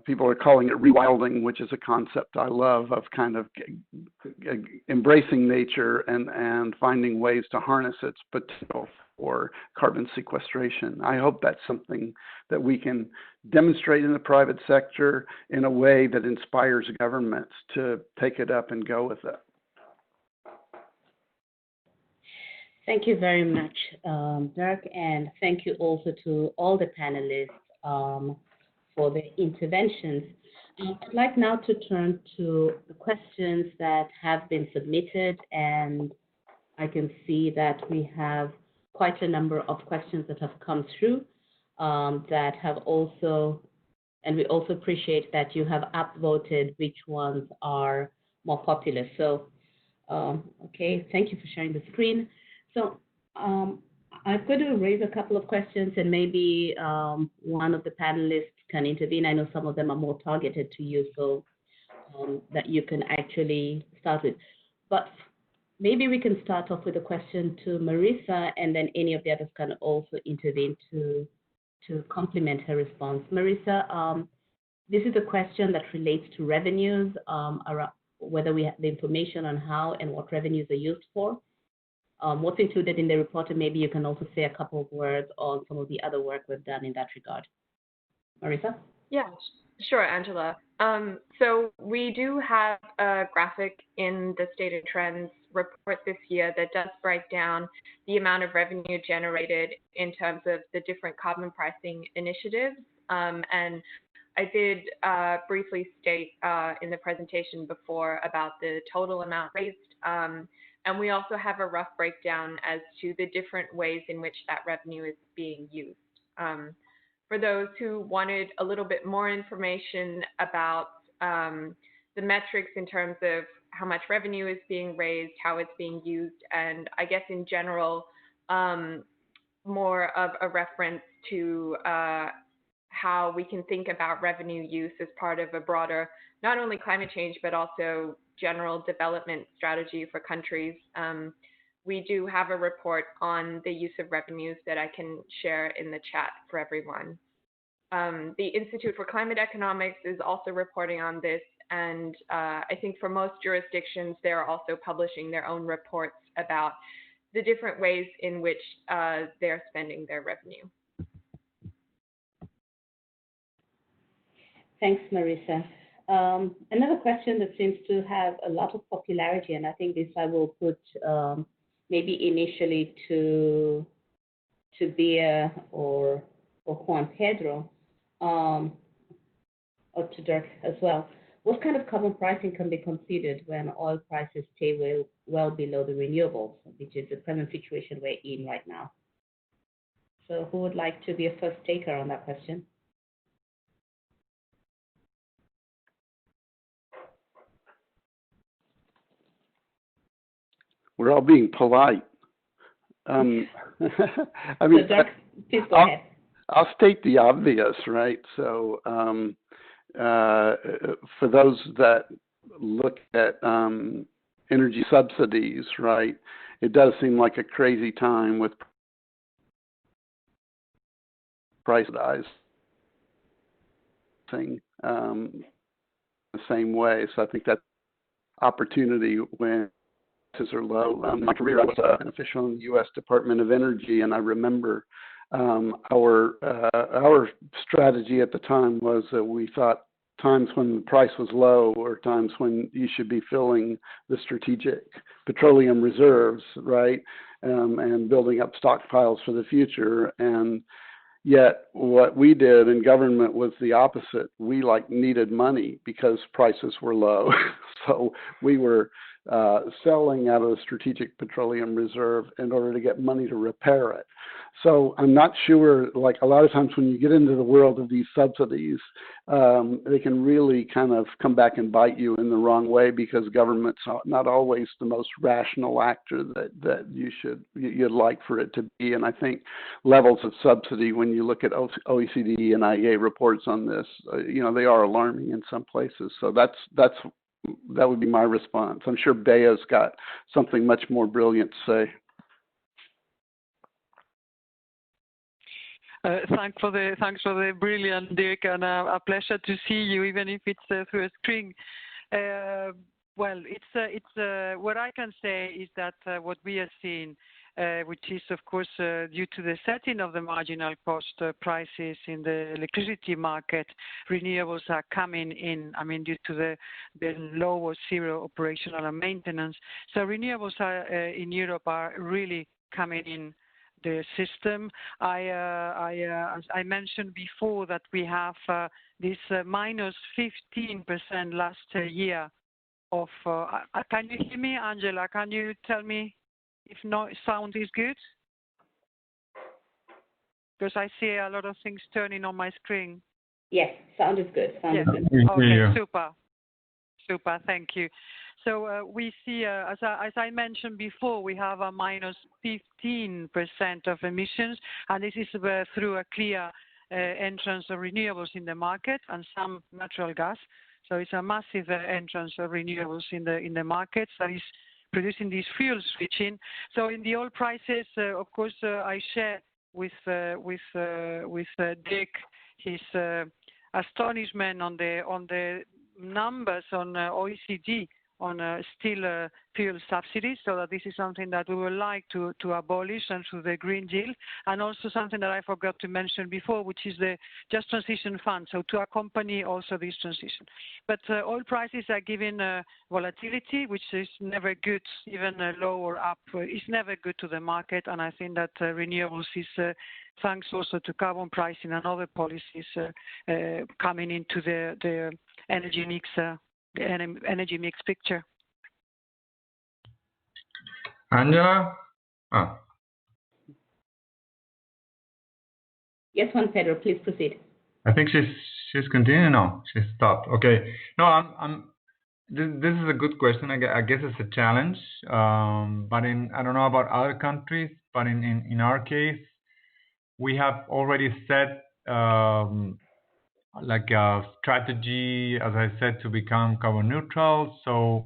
people are calling it rewilding, which is a concept I love, of kind of embracing nature and finding ways to harness its potential for carbon sequestration. I hope that's something that we can demonstrate in the private sector in a way that inspires governments to take it up and go with it. Thank you very much, Dirk, and thank you also to all the panelists for the interventions. I'd like now to turn to the questions that have been submitted, and I can see that we have quite a number of questions that have come through that have also, and we also appreciate that you have upvoted which ones are more popular. So, okay, thank you for sharing the screen. So I'm going to raise a couple of questions, and maybe one of the panelists can intervene. I know some of them are more targeted to you, so that you can actually start with. But maybe we can start off with a question to Marisa, and then any of the others can also intervene to complement her response. Marisa, this is a question that relates to revenues, around whether we have the information on how and what revenues are used for. What's included in the report, and maybe you can also say a couple of words on some of the other work we've done in that regard. Marisa? Yeah, sure, Angela. So we do have a graphic in the Stated Trends report this year that does break down the amount of revenue generated in terms of the different carbon pricing initiatives. And I did briefly state in the presentation before about the total amount raised. And we also have a rough breakdown as to the different ways in which that revenue is being used. For those who wanted a little bit more information about the metrics in terms of how much revenue is being raised, how it's being used, and I guess in general, more of a reference to how we can think about revenue use as part of a broader, not only climate change, but also general development strategy for countries. We do have a report on the use of revenues that I can share in the chat for everyone. The Institute for Climate Economics is also reporting on this, and I think for most jurisdictions, they're also publishing their own reports about the different ways in which they're spending their revenue. Thanks, Marisa. Another question that seems to have a lot of popularity, and I think this I will put maybe initially to Bea or Juan Pedro, or to Dirk as well. What kind of carbon pricing can be considered when oil prices stay well below the renewables, which is the present situation we're in right now? So who would like to be a first taker on that question? We're all being polite. I mean, so Dirk, please go ahead. I'll state the obvious, right? So for those that look at energy subsidies, right, it does seem like a crazy time with price rise thing the same way. So I think that opportunity when prices are low. My career, I was an official in the U.S. Department of Energy, and I remember our strategy at the time was that we thought times when the price was low or times when you should be filling the strategic petroleum reserves, right, and building up stockpiles for the future. And yet what we did in government was the opposite. We needed money because prices were low. So we were selling out of the strategic petroleum reserve in order to get money to repair it. So I'm not sure, a lot of times when you get into the world of these subsidies, they can really kind of come back and bite you in the wrong way because government's not always the most rational actor that you'd like for it to be. And I think levels of subsidy, when you look at OECD and IEA reports on this, they are alarming in some places. So that would be my response. I'm sure Bea's got something much more brilliant to say. Thanks for the brilliant, Dirk, and a pleasure to see you, even if it's through a screen. Well, it's what I can say is that what we are seeing, which is of course due to the setting of the marginal cost prices in the electricity market, renewables are coming in. I mean, due to the low or zero operational and maintenance. So renewables in Europe are really coming in the system. As I mentioned before that we have this minus 15% last year of. Can you hear me, Angela? Can you tell me if no sound is good? Because I see a lot of things turning on my screen. Yes, sound is good. Sound is good. Okay, super. Thank you. So we see, as I mentioned before, we have a minus 15% of emissions, and this is through a clear entrance of renewables in the market and some natural gas. So it's a massive entrance of renewables in the markets that is producing this fuel switching. So in the oil prices, of course, I share with Dick his astonishment on the numbers on OECD on still fuel subsidies, so that this is something that we would like to abolish and through the Green Deal, and also something that I forgot to mention before, which is the Just Transition Fund, so to accompany also this transition. But oil prices are giving volatility, which is never good, even low or up, is never good to the market, and I think that renewables is thanks also to carbon pricing and other policies coming into the energy mix. The energy mix picture. Angela? Yes, Juan Pedro, please proceed. I think she's continuing now. She's stopped. Okay. No, I'm This is a good question. I guess it's a challenge. But I don't know about other countries, but in our case, we have already set like a strategy, as I said, to become carbon neutral. So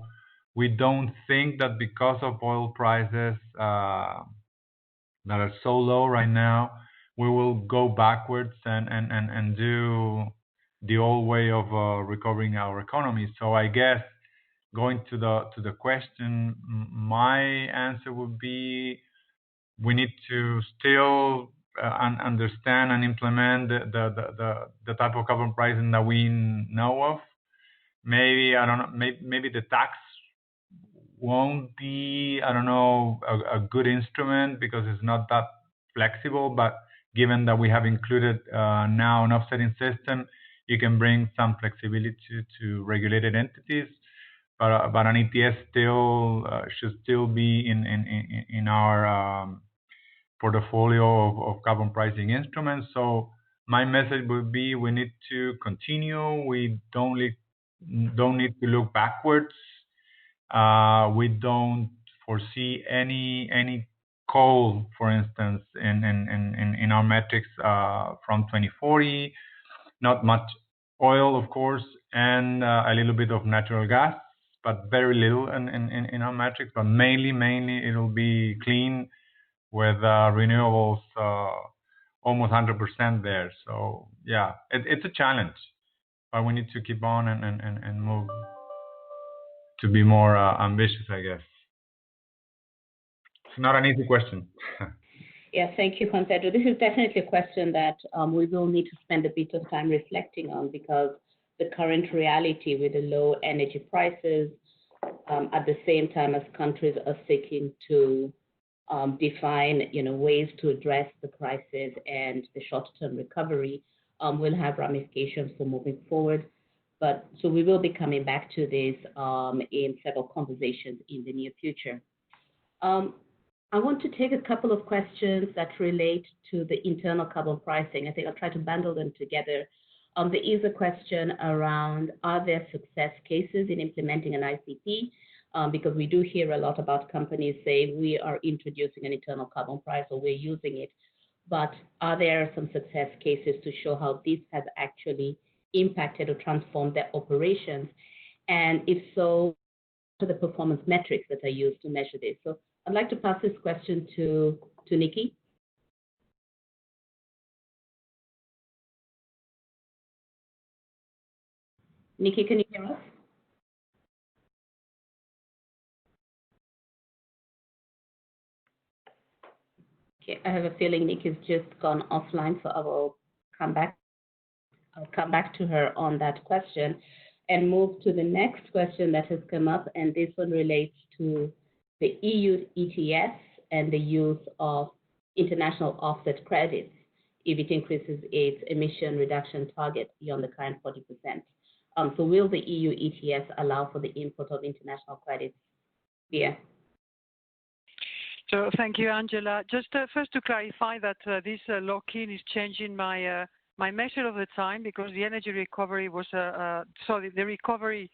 we don't think that because of oil prices that are so low right now, we will go backwards and do the old way of recovering our economy. So I guess going to the question, my answer would be we need to still understand and implement the type of carbon pricing that we know of. Maybe I don't know. Maybe the tax won't be, I don't know, a good instrument because it's not that flexible. But given that we have included now an offsetting system, you can bring some flexibility to regulated entities. But an ETS still should still be in our portfolio of carbon pricing instruments. So my message would be we need to continue. We don't need to look backwards. We don't foresee any coal, for instance, in our metrics from 2040. Not much oil, of course, and a little bit of natural gas, but very little in our metrics. But mainly it'll be clean with renewables almost 100% there. So yeah, it's a challenge, but we need to keep on and move to be more ambitious, I guess. It's not an easy question. Yeah, thank you, Juan Pedro. This is definitely a question that we will need to spend a bit of time reflecting on, because the current reality with the low energy prices, at the same time as countries are seeking to define, ways to address the crisis and the short-term recovery, will have ramifications for moving forward. But so we will be coming back to this in several conversations in the near future. I want to take a couple of questions that relate to the internal carbon pricing. I think I'll try to bundle them together. There is a question around, are there success cases in implementing an ICP? Because we do hear a lot about companies say we are introducing an internal carbon price or we're using it, but are there some success cases to show how this has actually impacted or transformed their operations? And if so, what are the performance metrics that are used to measure this? So I'd like to pass this question to Nikki. Nikki, can you hear us? Okay, I have a feeling Nikki's just gone offline, so I will come back. I'll come back to her on that question and move to the next question that has come up, and this one relates to the EU ETS and the use of international offset credits if it increases its emission reduction target beyond the current 40%. So will the EU ETS allow for the import of international credits? Yeah. So thank you, Angela. Just first to clarify that this lock-in is changing my my measure of the time, because the energy recovery was the recovery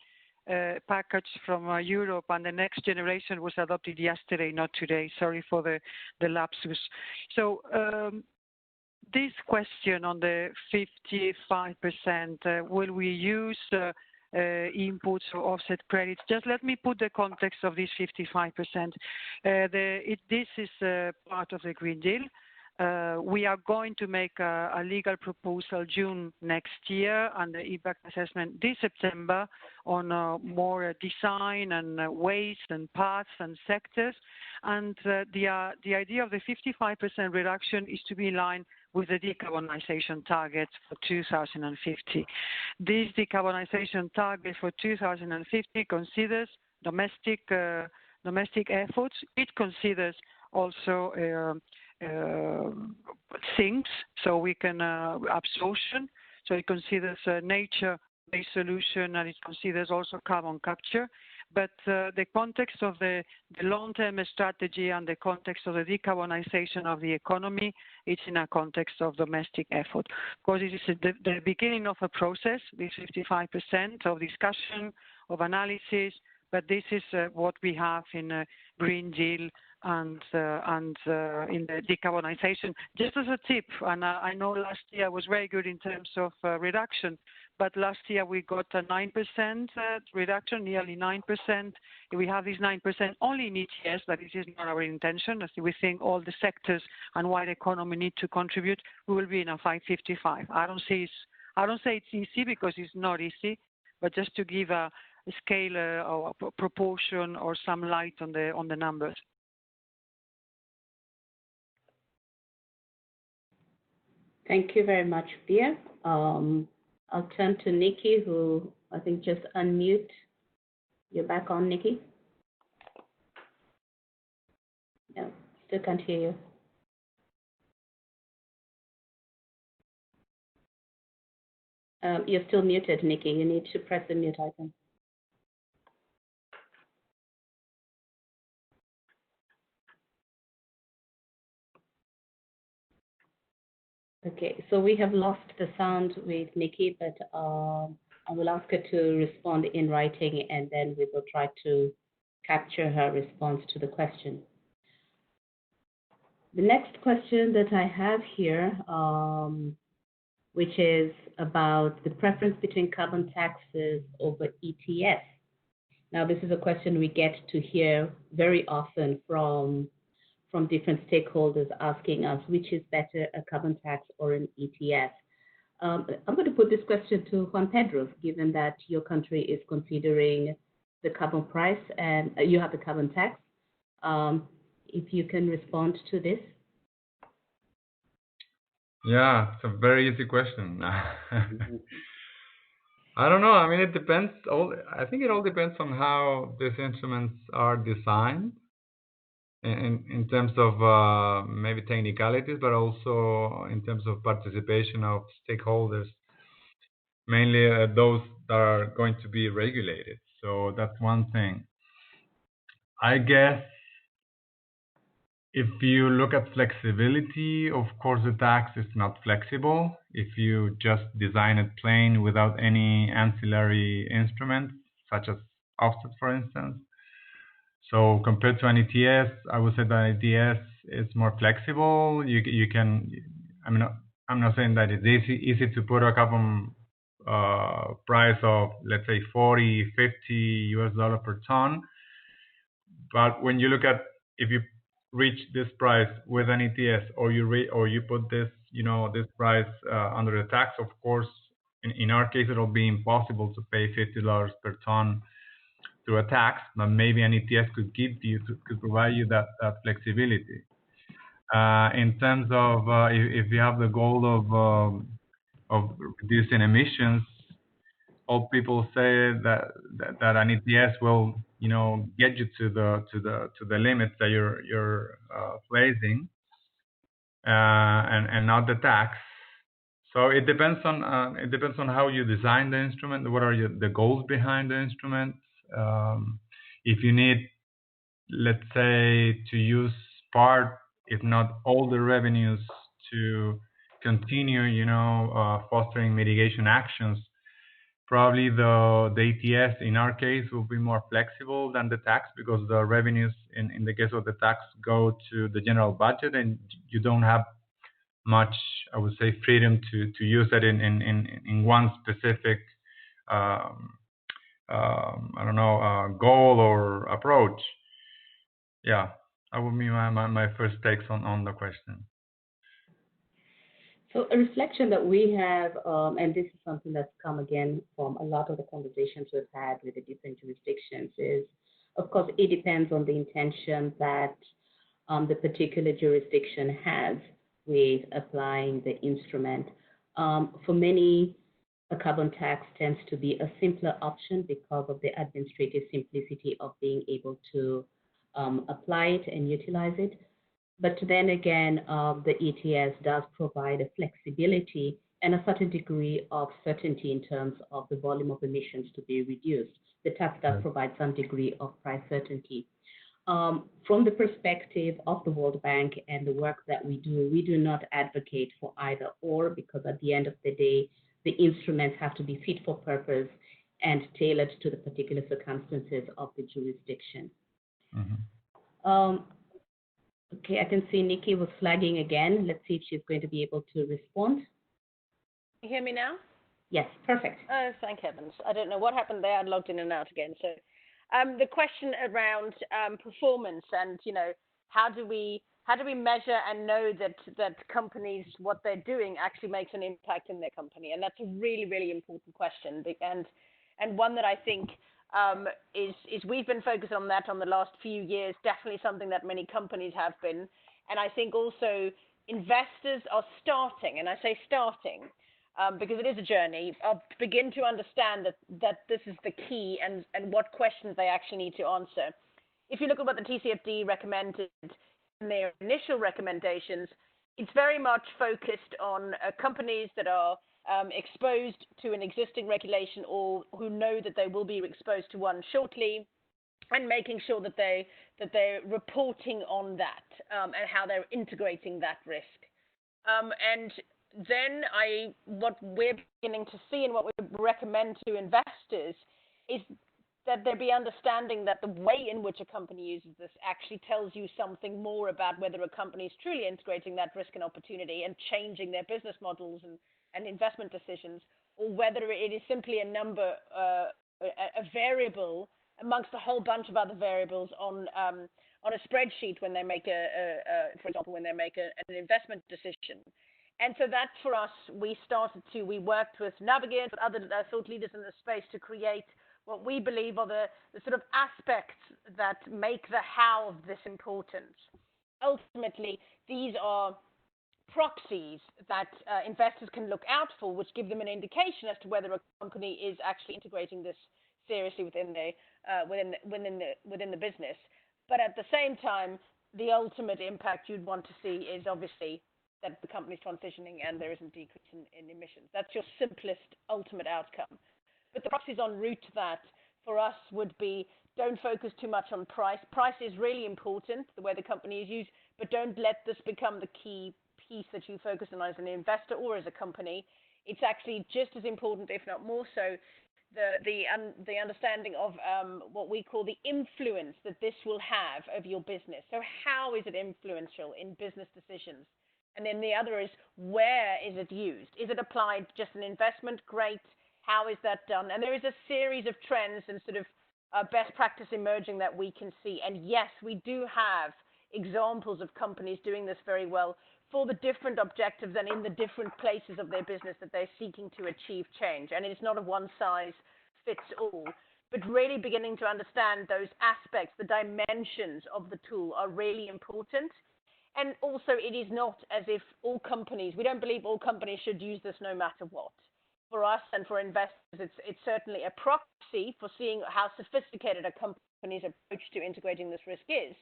package from Europe and the next generation was adopted yesterday, not today. Sorry for the lapsus. So this question on the 55%, will we use inputs or offset credits? Just let me put the context of this 55%. This is part of the Green Deal. We are going to make a legal proposal June next year and the impact assessment this September on more design and ways and paths and sectors. And the idea of the 55% reduction is to be in line with the decarbonization targets for 2050. This decarbonization target for 2050 considers domestic efforts. It considers also sinks, so we can absorption. So it considers nature-based solution, and it considers also carbon capture. But the context of the long-term strategy and the context of the decarbonization of the economy, it's in a context of domestic effort. Because it is the beginning of a process, this 55% of discussion, of analysis, but this is what we have in Green Deal and in the decarbonization. Just as a tip, and I know last year was very good in terms of reduction, but last year we got a 9% reduction, nearly 9%. We have this 9% only in ETS, but this is not our intention. As we think all the sectors and wider economy need to contribute, we will be in a 555. I don't say it's easy because it's not easy, but just to give a scale or a proportion or some light on the numbers. Thank you very much, Pia. I'll turn to Nikki, who I think just unmute. You're back on, Nikki? No, still can't hear you. You're still muted, Nikki. You need to press the mute icon. Okay, so we have lost the sound with Nikki, but I will ask her to respond in writing, and then we will try to capture her response to the question. The next question that I have here, which is about the preference between carbon taxes over ETS. Now, this is a question we get to hear very often from different stakeholders asking us which is better, a carbon tax or an ETS. I'm going to put this question to Juan Pedro, given that your country is considering the carbon price and you have the carbon tax. If you can respond to this. Yeah, it's a very easy question. I don't know. I mean, it depends. I think it all depends on how these instruments are designed. In terms of maybe technicalities, but also in terms of participation of stakeholders, mainly those that are going to be regulated. So that's one thing. I guess if you look at flexibility, of course, the tax is not flexible. If you just design it plain without any ancillary instruments, such as offset, for instance. So compared to an ETS, I would say that ETS is more flexible. You can, I mean, I'm not saying that it's easy to put a carbon price of, let's say, $40, $50 per ton. But when you look at, if you reach this price with an ETS, or you put this, this price under the tax, of course, in our case, it'll be impossible to pay $50 per ton through a tax, but maybe an ETS could provide you that flexibility. In terms of if you have the goal of reducing emissions, all people say that an ETS will get you to the limits that you're placing, and not the tax. So it depends on how you design the instrument. What are the goals behind the instrument? If you need, let's say, to use part, if not all, the revenues to continue, fostering mitigation actions, probably the ETS in our case will be more flexible than the tax, because the revenues in the case of the tax go to the general budget, and you don't have much, I would say, freedom to use it in one specific goal or approach. Yeah, that would be my first takes on the question. So a reflection that we have, and this is something that's come again from a lot of the conversations we've had with the different jurisdictions, is, of course, it depends on the intention that the particular jurisdiction has with applying the instrument. For many, a carbon tax tends to be a simpler option because of the administrative simplicity of being able to apply it and utilize it. But then again, the ETS does provide a flexibility and a certain degree of certainty in terms of the volume of emissions to be reduced. The tax does provide some degree of price certainty. From the perspective of the World Bank and the work that we do not advocate for either or, because at the end of the day, the instruments have to be fit for purpose and tailored to the particular circumstances of the jurisdiction. Okay, I can see Nikki was flagging again. Let's see if she's going to be able to respond. You hear me now? Yes, perfect. Oh, thank heavens. I don't know what happened there. I logged in and out again. So the question around performance and, how do we measure and know that companies, what they're doing actually makes an impact in their company? And that's a really, really important question. And one that I think is we've been focused on that on the last few years, definitely something that many companies have been. And I think also investors are starting, and I say starting, because it is a journey, begin to understand that this is the key and what questions they actually need to answer. If you look at what the TCFD recommended in their initial recommendations, it's very much focused on companies that are exposed to an existing regulation or who know that they will be exposed to one shortly, and making sure that they're reporting on that and how they're integrating that risk. And then what we're beginning to see and what we recommend to investors is that there be understanding that the way in which a company uses this actually tells you something more about whether a company is truly integrating that risk and opportunity and changing their business models and investment decisions, or whether it is simply a number, a variable amongst a whole bunch of other variables on a spreadsheet when they make for example, when they make an investment decision. And so that for us, we worked with Navigate, with other thought leaders in the space to create what we believe are the sort of aspects that make the how of this important. Ultimately, these are proxies that investors can look out for, which give them an indication as to whether a company is actually integrating this seriously within the business. But at the same time, the ultimate impact you'd want to see is obviously that the company's transitioning and there isn't decrease in emissions. That's your simplest ultimate outcome. But the proxies en route to that for us would be, don't focus too much on price. Price is really important, the way the company is used, but don't let this become the key piece that you focus on as an investor or as a company. It's actually just as important, if not more so, the understanding of what we call the influence that this will have over your business. So how is it influential in business decisions? And then the other is, where is it used? Is it applied just an investment? Great. How is that done? And there is a series of trends and sort of best practice emerging that we can see. And yes, we do have examples of companies doing this very well for the different objectives and in the different places of their business that they're seeking to achieve change. And it's not a one size fits all, but really beginning to understand those aspects, the dimensions of the tool are really important. And also, it is not as if all companies, we don't believe all companies should use this no matter what. For us and for investors, it's certainly a proxy for seeing how sophisticated a company's approach to integrating this risk is.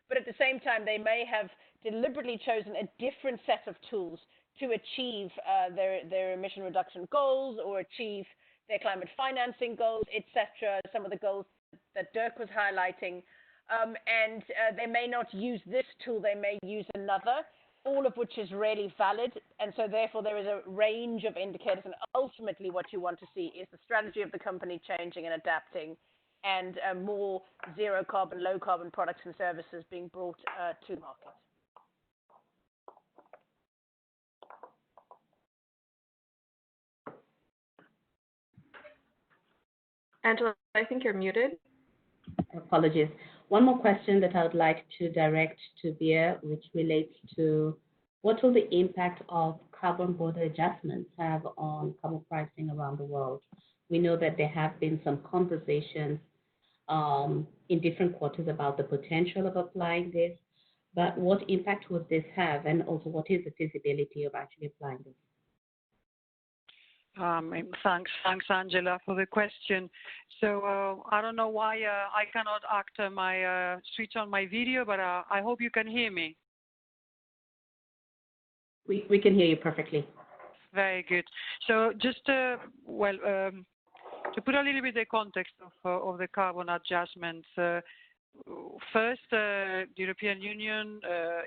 But at the same time, they may have deliberately chosen a different set of tools to achieve their emission reduction goals or achieve their climate financing goals, etc. Some of the goals that Dirk was highlighting. And they may not use this tool, they may use another, all of which is really valid. And so therefore there is a range of indicators, and ultimately what you want to see is the strategy of the company changing and adapting, and more zero carbon, low carbon products and services being brought to market. Angela, I think you're muted. Apologies. One more question that I would like to direct to Bea, which relates to what will the impact of carbon border adjustments have on carbon pricing around the world? We know that there have been some conversations in different quarters about the potential of applying this, but what impact would this have, and also what is the feasibility of actually applying this? Thanks, Angela, for the question. So I don't know why I cannot switch on my video, but I hope you can hear me. We can hear you perfectly. very good. So just well, to put a little bit the context of the carbon adjustments. First, the European Union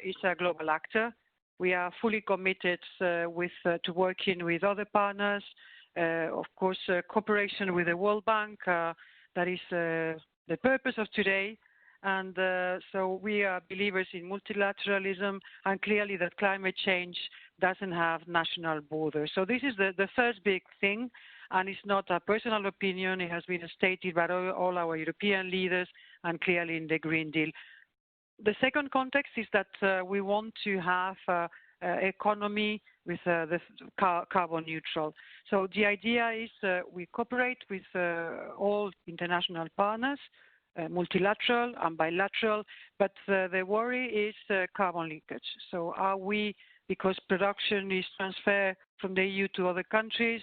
is a global actor. We are fully committed to working with other partners. Of course, cooperation with the World Bank. That is the purpose of today. And so we are believers in multilateralism, and clearly that climate change doesn't have national borders. So this is the first big thing, and it's not a personal opinion. It has been stated by all our European leaders and clearly in the Green Deal. The second context is that we want to have economy with the carbon neutral. So the idea is we cooperate with all international partners, multilateral and bilateral, but the worry is carbon leakage. So are we, because production is transferred from the EU to other countries,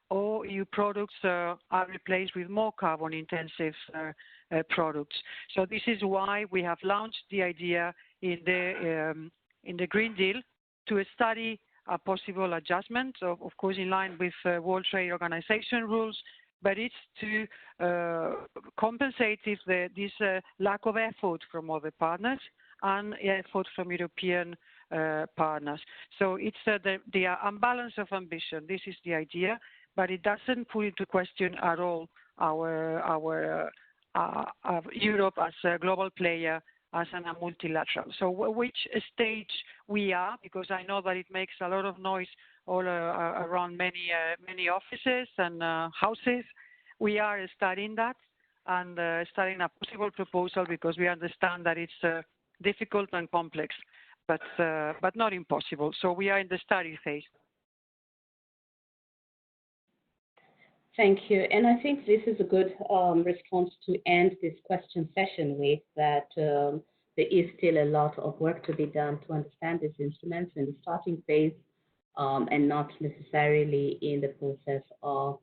or EU products are replaced with more carbon intensive products. So this is why we have launched the idea in the Green Deal to study a possible adjustment, of course in line with World Trade Organization rules, but it's to compensate if this lack of effort from other partners and effort from European partners. So it's the imbalance of ambition. This is the idea, but it doesn't put into question at all our Europe as a global player, as a multilateral. So which stage we are, because I know that it makes a lot of noise all around many offices and houses. We are studying that and studying a possible proposal because we understand that it's difficult and complex, but not impossible. So we are in the study phase. Thank you. And I think this is a good response to end this question session with, that there is still a lot of work to be done to understand these instruments in the starting phase, and not necessarily in the process of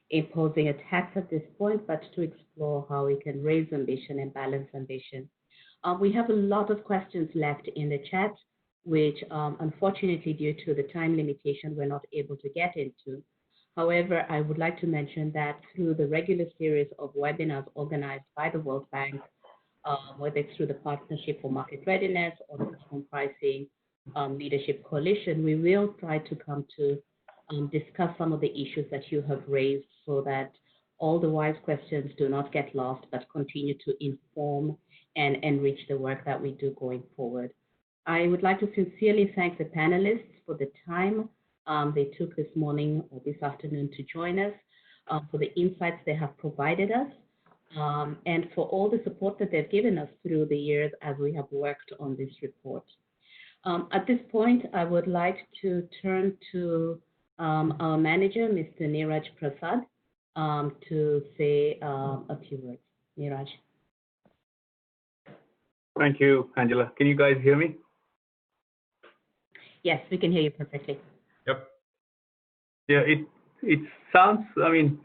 imposing a tax at this point, but to explore how we can raise ambition and balance ambition. We have a lot of questions left in the chat, which unfortunately, due to the time limitation, we're not able to get into. However, I would like to mention that through the regular series of webinars organized by the World Bank, whether it's through the Partnership for Market Readiness or the Carbon Pricing Leadership Coalition, we will try to come to discuss some of the issues that you have raised so that all the wise questions do not get lost, but continue to inform and enrich the work that we do going forward. I would like to sincerely thank the panelists for the time they took this morning or this afternoon to join us, for the insights they have provided us, and for all the support that they've given us through the years as we have worked on this report. At this point, I would like to turn to our manager, Mr. Neeraj Prasad, to say a few words. Neeraj. Thank you, Angela. Can you guys hear me? Yes, we can hear you perfectly. Yep. Yeah, it sounds, I mean,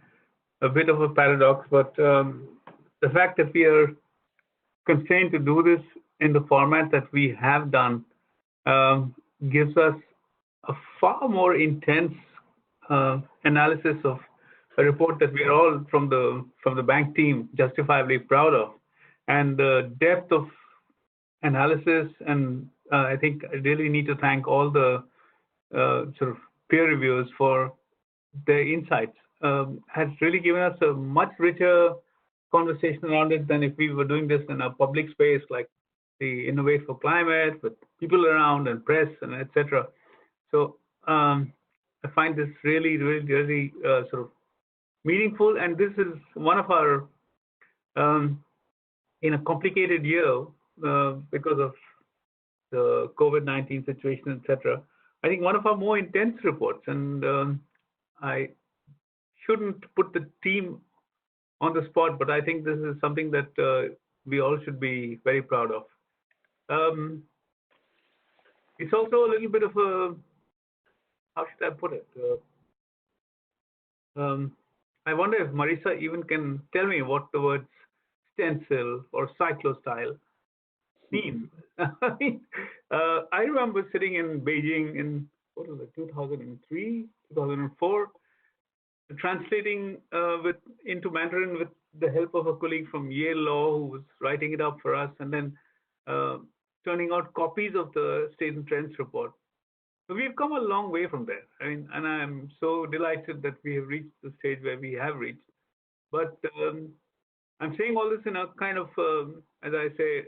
a bit of a paradox, but the fact that we are constrained to do this in the format that we have done gives us a far more intense analysis of a report that we are all from the bank team justifiably proud of, and the depth of analysis. And I think I really need to thank all the sort of peer reviewers for their insights. Has really given us a much richer conversation around it than if we were doing this in a public space like the Innovate for Climate with people around and press and etc. So I find this really sort of meaningful, and this is one of our in a complicated year because of the COVID-19 situation, etc. I think one of our more intense reports, and I shouldn't put the team on the spot, but I think this is something that we all should be very proud of. It's also a little bit of a, how should I put it? I wonder if Marisa even can tell me what the words stencil or cyclostyle mean. I remember sitting in Beijing in what was it, 2003, 2004, translating into Mandarin with the help of a colleague from Yale Law who was writing it up for us, and then turning out copies of the State and Trends report. So we've come a long way from there. I mean, and I'm so delighted that we have reached the stage where we have reached. But I'm saying all this in a kind of, as I say,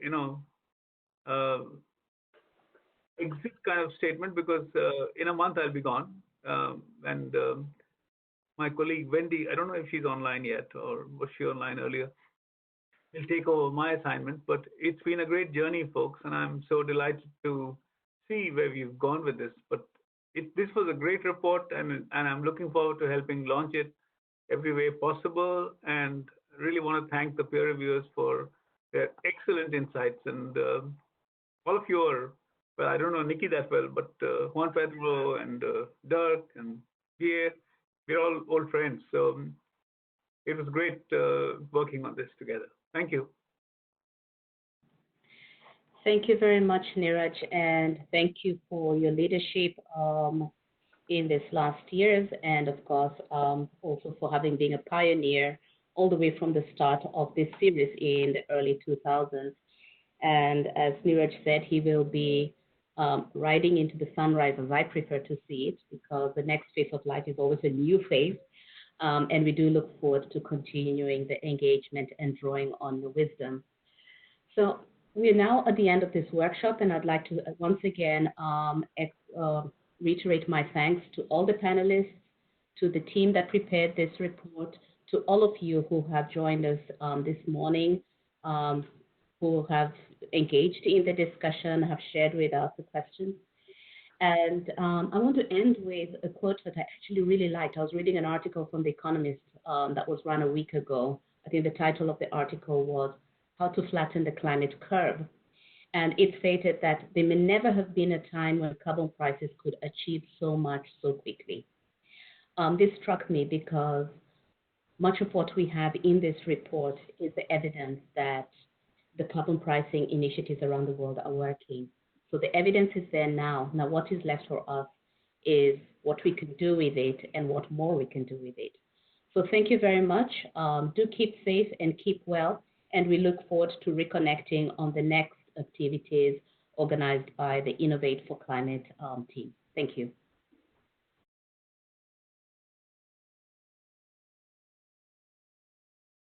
exit kind of statement, because in a month I'll be gone, and my colleague Wendy, I don't know if she's online yet or was she online earlier, will take over my assignment. But it's been a great journey, folks, and I'm so delighted to see where we've gone with this. But this was a great report, and I'm looking forward to helping launch it every way possible, and really want to thank the peer reviewers for their excellent insights. And all of you are, well, I don't know Nikki that well, but Juan Pedro and Dirk and Pierre, we're all old friends. So it was great working on this together. Thank you. Thank you very much, Neeraj, and thank you for your leadership in these last years, and of course, also for having been a pioneer all the way from the start of this series in the early 2000s. And as Neeraj said, he will be riding into the sunrise, as I prefer to see it, because the next phase of life is always a new phase. And we do look forward to continuing the engagement and drawing on your wisdom. So we're now at the end of this workshop, and I'd like to once again reiterate my thanks to all the panelists, to the team that prepared this report, to all of you who have joined us this morning, who have engaged in the discussion, have shared with us the questions. And I want to end with a quote that I actually really liked. I was reading an article from The Economist that was run a week ago. I think the title of the article was How to Flatten the Climate Curve. And it stated that there may never have been a time when carbon prices could achieve so much so quickly. This struck me because much of what we have in this report is the evidence that the carbon pricing initiatives around the world are working. So the evidence is there now. Now what is left for us is what we can do with it and what more we can do with it. So thank you very much. Do keep safe and keep well. And we look forward to reconnecting on the next activities organized by the Innovate for Climate team. Thank you.